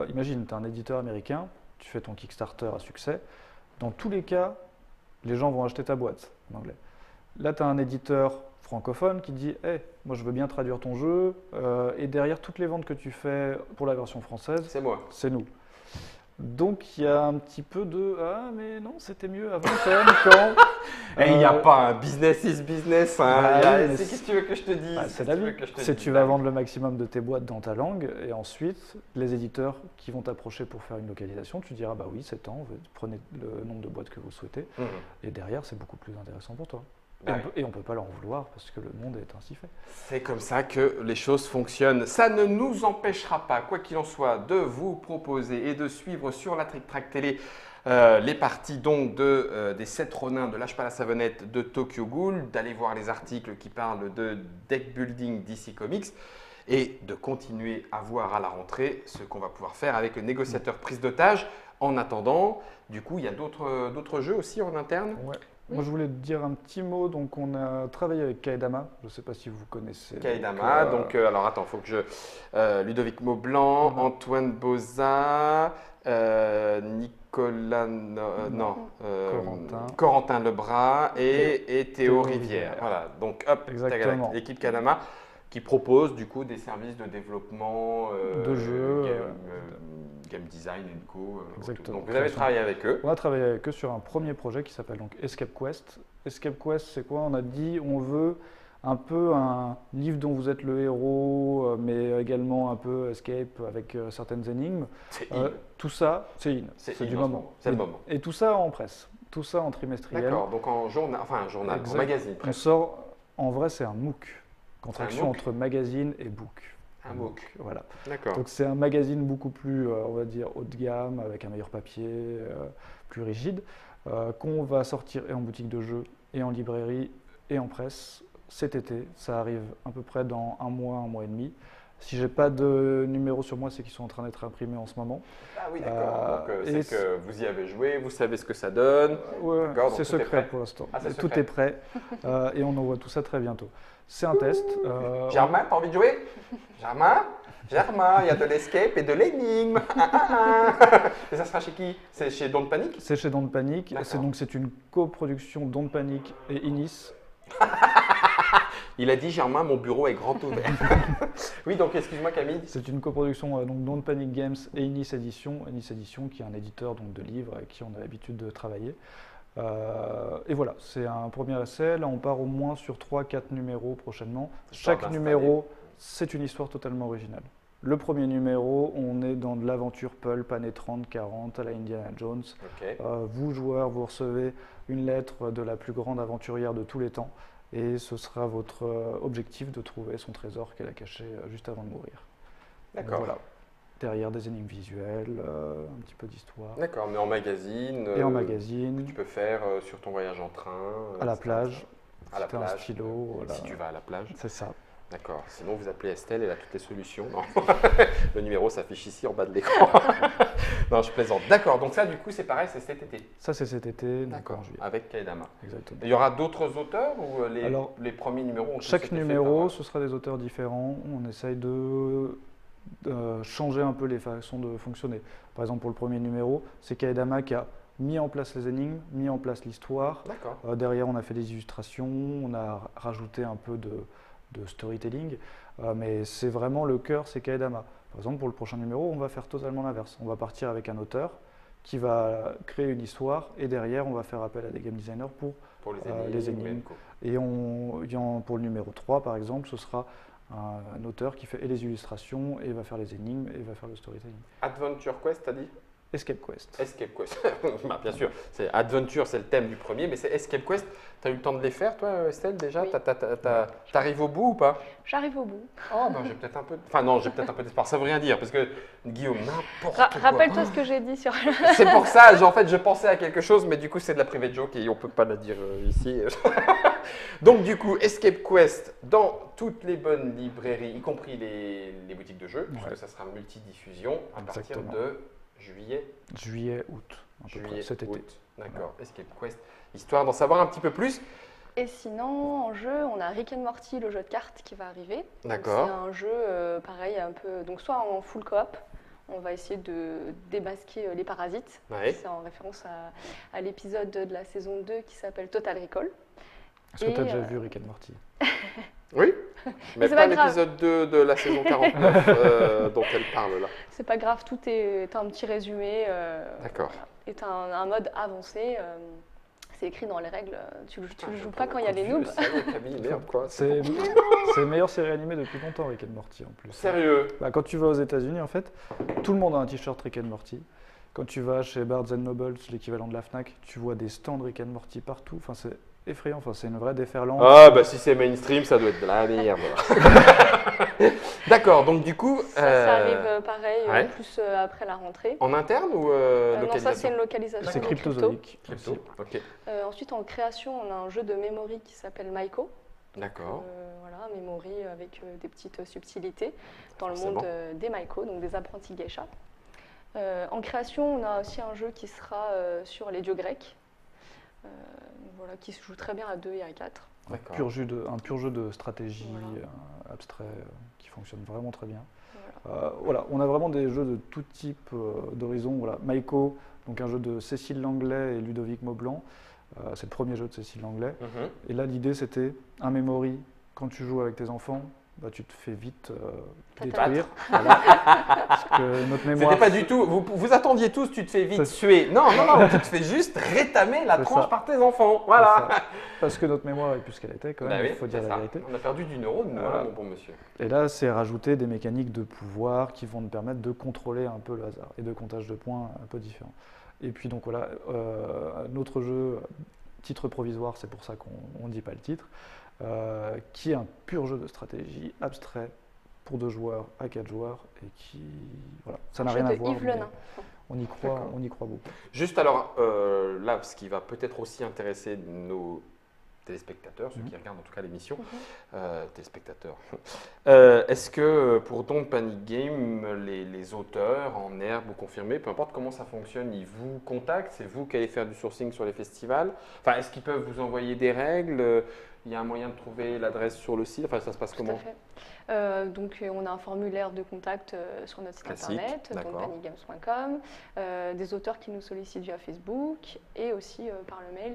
imagine, tu es un éditeur américain, tu fais ton Kickstarter à succès. Dans tous les cas, les gens vont acheter ta boîte en anglais. Là, tu as un éditeur francophone qui dit hey, moi je veux bien traduire ton jeu, et derrière toutes les ventes que tu fais pour la version française, c'est moi. C'est nous. Donc il y a un petit peu de ah mais non c'était mieux avant quand même quand il n'y a pas un business is business qu'est-ce que tu veux que je te dise, c'est la vie. C'est tu vas vendre le maximum de tes boîtes dans ta langue et ensuite les éditeurs qui vont t'approcher pour faire une localisation, tu diras bah oui c'est temps, prenez le nombre de boîtes que vous souhaitez et derrière c'est beaucoup plus intéressant pour toi. Et on ne peut pas leur en vouloir parce que le monde est ainsi fait. C'est comme ça que les choses fonctionnent. Ça ne nous empêchera pas, quoi qu'il en soit, de vous proposer et de suivre sur la Trick Track Télé les parties donc des 7 Ronins, de Lâche pas la savonnette, de Tokyo Ghoul, d'aller voir les articles qui parlent de deck building DC Comics et de continuer à voir à la rentrée ce qu'on va pouvoir faire avec le négociateur prise d'otage. En attendant, du coup, il y a d'autres jeux aussi en interne. Ouais. Moi, je voulais te dire un petit mot. Donc, on a travaillé avec Kaedama. Je ne sais pas si vous connaissez. Kaedama. Donc, alors attends, il faut que je… Ludovic Maublanc, Antoine Boza, Nicolas… Corentin Lebras et Théo Rivière. Voilà. Donc, hop, l'équipe Kaedama qui propose du coup des services de développement de jeux, game design et co. Exactement. Donc vous avez travaillé avec eux. On a travaillé avec eux sur un premier projet qui s'appelle donc Escape Quest. Escape Quest, c'est quoi? On a dit on veut un peu un livre dont vous êtes le héros, mais également un peu escape avec certaines énigmes. Tout ça, c'est du moment. C'est le moment. Et tout ça en presse, tout ça en trimestriel. D'accord. Donc en journal, en magazine. On sort. En vrai, c'est un MOOC. Contraction entre magazine et book. Un MOOC. Voilà. D'accord. Donc c'est un magazine beaucoup plus, on va dire, haut de gamme, avec un meilleur papier, plus rigide, qu'on va sortir et en boutique de jeux, et en librairie, et en presse cet été. Ça arrive à peu près dans un mois et demi. Si j'ai pas de numéro sur moi, c'est qu'ils sont en train d'être imprimés en ce moment. Ah oui, d'accord. Donc c'est que vous y avez joué, vous savez ce que ça donne. Ouais, c'est secret pour l'instant. Tout est prêt et on envoie tout ça très bientôt. C'est un test. Germain, t'as envie de jouer? Germain, il y a de l'escape et de l'énigme. Et ça sera chez qui? C'est chez Don't Panic? C'est chez Don't Panic. C'est une coproduction Don't Panic et Inis. Il a dit Germain, mon bureau est grand ouvert. Oui, donc excuse-moi Camille. C'est une coproduction donc Don't Panic Games et Inis Edition. Inis Edition qui est un éditeur donc, de livres avec qui on a l'habitude de travailler. Et voilà, c'est un premier essai. Là, on part au moins sur 3-4 numéros prochainement. Histoire Chaque d'installer. numéro, c'est une histoire totalement originale. Le premier numéro, on est dans de l'aventure pulp, années 30-40, à la Indiana Jones. Ok. Vous, joueurs, vous recevez une lettre de la plus grande aventurière de tous les temps. Et ce sera votre objectif de trouver son trésor qu'elle a caché juste avant de mourir. Donc D'accord. voilà. Derrière des énigmes visuelles, un petit peu d'histoire. D'accord, mais en magazine. Et en magazine, Tu peux faire sur ton voyage en train. à la etc. plage, À la c'était un plage. stylo. Voilà. Si tu vas à la plage. C'est ça. D'accord. Sinon, vous appelez Estelle, elle a toutes les solutions. Non. Le numéro s'affiche ici en bas de l'écran. Non, je plaisante. D'accord. Donc ça, du coup, c'est pareil, c'est cet été. Ça, c'est cet été, donc D'accord. en juillet. Avec Kaedama. Exactement. Il y aura d'autres auteurs ou Alors, les premiers numéros ont tous Chaque été faits numéro, par- ce sera des auteurs différents. On essaye de changer un peu les façons de fonctionner. Par exemple, pour le premier numéro, c'est Kaedama qui a mis en place les énigmes, mis en place l'histoire. D'accord. Derrière, on a fait des illustrations, on a rajouté un peu de storytelling, mais c'est vraiment le cœur, c'est Kaedama. Par exemple, pour le prochain numéro, on va faire totalement l'inverse. On va partir avec un auteur qui va créer une histoire et derrière, on va faire appel à des game designers pour. Pour les énigmes. et co. Et pour le numéro 3, par exemple, ce sera un auteur qui fait et les illustrations et va faire les énigmes et va faire le storytelling. Adventure Quest, t'as dit? Escape Quest. Escape Quest. Bah, bien sûr, c'est Adventure, c'est le thème du premier, mais c'est Escape Quest. Tu as eu le temps de les faire, toi, Estelle, déjà? Oui. T'arrives au bout ou pas? J'arrive au bout. Oh, ben j'ai peut-être un peu. Enfin, non, j'ai peut-être un peu d'espoir. Ça veut rien dire, parce que Guillaume, n'importe quoi. Rappelle-toi ce que j'ai dit sur le. C'est pour ça, en fait, je pensais à quelque chose, mais du coup, c'est de la private joke et on peut pas la dire ici. Donc, du coup, Escape Quest dans toutes les bonnes librairies, y compris les boutiques de jeux, puisque Ouais. ça sera multidiffusion à partir Exactement. de juillet. Juillet, août, à peu près, cet été. Août. D'accord, Escape Quest. Histoire d'en savoir un petit peu plus. Et sinon, en jeu, on a Rick and Morty, le jeu de cartes qui va arriver. Donc, D'accord. C'est un jeu pareil, un peu. Donc, soit en full coop, on va essayer de démasquer les parasites. Ouais. C'est en référence à l'épisode de la saison 2 qui s'appelle Total Recall. Est-ce que Et, tu as déjà vu Rick and Morty? Oui, mais c'est pas pas grave. l'épisode 2 de la saison 49 dont elle parle là. C'est pas grave, tout est un petit résumé. D'accord. Et t'as un mode avancé. C'est écrit dans les règles. Tu le joues Putain, pas quand il y a les vieux, noobs. sérieux, Camille, merde quoi. C'est la meilleure série animée depuis longtemps, Rick and Morty en plus. Sérieux. Bah, quand tu vas aux États-Unis, en fait, tout le monde a un t-shirt Rick and Morty. Quand tu vas chez Barnes Noble, l'équivalent de la Fnac, tu vois des stands Rick and Morty partout. Enfin, c'est effrayant. Enfin, c'est une vraie déferlante. Ah bah si c'est mainstream, ça doit être de la merde. D'accord, donc du coup, Ça arrive pareil, ouais. plus après la rentrée. en interne ou Non, ça c'est localisation? une localisation. C'est crypto. cryptozoïque. Crypto. aussi. Ok, Ensuite, en création, on a un jeu de memory qui s'appelle Maiko. d'accord. Voilà, memory avec des petites subtilités dans le Forcément. monde des Maiko, donc des apprentis geishas. En création, on a aussi un jeu qui sera sur les dieux grecs, voilà, qui se joue très bien à 2 et à 4. D'accord. Un pur jeu de stratégie Voilà. abstrait qui fonctionne vraiment très bien. Voilà. Voilà, on a vraiment des jeux de tout type d'horizon. Voilà, Maiko, donc un jeu de Cécile Langlais et Ludovic Maublanc. C'est le premier jeu de Cécile Langlais. Mhm. Et là, l'idée, c'était un memory. Quand tu joues avec tes enfants, bah, tu te fais vite détruire. Voilà. Parce que notre mémoire. C'était pas du tout. Vous attendiez tous, tu te fais vite C'est- tuer. Non, non, non, tu te fais juste rétamer la C'est tranche ça. par tes enfants. Voilà. C'est ça. Parce que notre mémoire est plus ce qu'elle était, quand même, Bah oui, il faut dire c'est la ça. vérité. On a perdu du neurone, nous, Voilà. hein, mon bon monsieur. Et là, c'est rajouter des mécaniques de pouvoir qui vont nous permettre de contrôler un peu le hasard et de comptage de points un peu différents. Et puis, donc voilà, un autre jeu, titre provisoire, c'est pour ça qu'on ne dit pas le titre, qui est un pur jeu de stratégie abstrait pour 2 joueurs à 4 joueurs et qui. Voilà, ça n'a Un rien jeu à de voir. Yves mais Le Nain. on y croit beaucoup. Juste alors, là, ce qui va peut-être aussi intéresser nos téléspectateurs, ceux qui regardent en tout cas l'émission, téléspectateurs. Est-ce que pour Don't Panic Game, les auteurs en herbe ou confirmés, peu importe comment ça fonctionne, ils vous contactent, c'est vous qui allez faire du sourcing sur les festivals? Enfin, est-ce qu'ils peuvent vous envoyer des règles? Il y a un moyen de trouver l'adresse sur le site? Enfin, ça se passe Tout à comment? fait. Donc, on a un formulaire de contact sur notre site Classique, internet, d'accord. don'tpanicgames.com, des auteurs qui nous sollicitent via Facebook et aussi par le mail.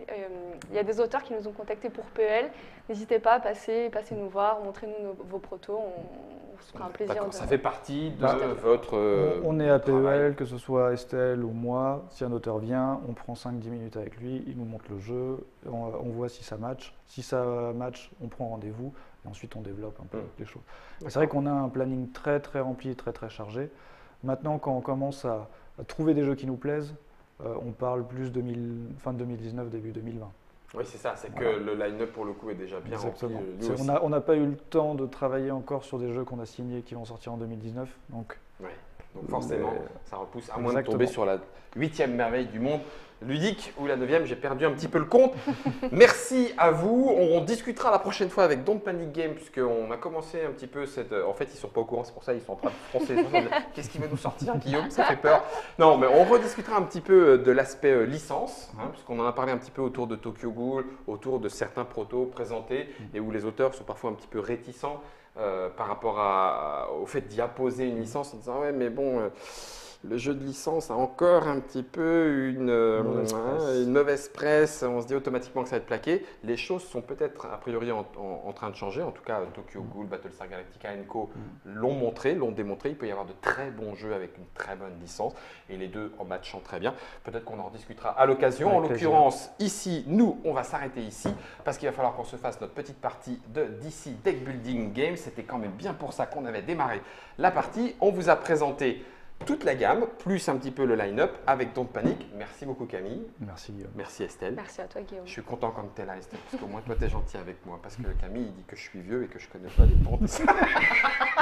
Il y a des auteurs qui nous ont contactés pour PEL. N'hésitez pas à passer nous voir, montrez-nous vos protos. on se fera un plaisir. D'accord, de- ça fait partie de Bah, votre On est à travail. PEL, que ce soit Estelle ou moi. Si un auteur vient, on prend 5-10 minutes avec lui, il nous montre le jeu, on voit si ça match. Si ça match, on prend rendez-vous et ensuite on développe un peu les choses. C'est vrai qu'on a un planning très très rempli, très très chargé. Maintenant, quand on commence à trouver des jeux qui nous plaisent, on parle plus fin 2019, début 2020. Oui, c'est ça, c'est Voilà. que le line-up pour le coup est déjà bien Exactement. rempli. Nous aussi. On n'a pas eu le temps de travailler encore sur des jeux qu'on a signés qui vont sortir en 2019. Donc, Ouais. Donc forcément, Mais- ça repousse, à moins de Exactement. tomber sur la 8e merveille du monde ludique ou la 9e, j'ai perdu un petit peu le compte. Merci à vous. On discutera la prochaine fois avec Don't Panic Game, puisqu'on a commencé un petit peu cette. En fait, ils sont pas au courant, c'est pour ça qu'ils sont en train de froncer. Qu'est-ce qui va nous sortir, Guillaume? Ça fait peur. Non, mais on rediscutera un petit peu de l'aspect licence, puisqu'on en a parlé un petit peu autour de Tokyo Ghoul, autour de certains protos présentés et où les auteurs sont parfois un petit peu réticents par rapport au fait d'y apposer une licence en disant ouais, mais bon. Le jeu de licence a encore un petit peu une mauvaise presse, on se dit automatiquement que ça va être plaqué. Les choses sont peut-être a priori en train de changer, en tout cas Tokyo Ghoul, Battlestar Galactica et Co l'ont montré, l'ont démontré. Il peut y avoir de très bons jeux avec une très bonne licence et les deux en matchant très bien. Peut-être qu'on en discutera à l'occasion. En Avec plaisir. l'occurrence, ici, nous, on va s'arrêter ici parce qu'il va falloir qu'on se fasse notre petite partie de DC Deck Building Game. C'était quand même bien pour ça qu'on avait démarré la partie. On vous a présenté toute la gamme, plus un petit peu le line-up avec Don't Panic. Merci beaucoup Camille. merci Guillaume. Merci Estelle. Merci à toi, Guillaume. Je suis content quand tu es là Estelle, parce qu'au moins toi tu es gentil avec moi. Parce que Camille il dit que je suis vieux et que je connais pas les pontes.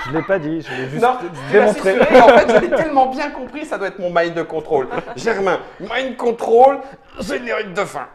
Je ne l'ai pas dit, je l'ai juste Non, tu l'as démontré. censuré, en fait je l'ai tellement bien compris, ça doit être mon mind control. Germain, mind control, générique de fin.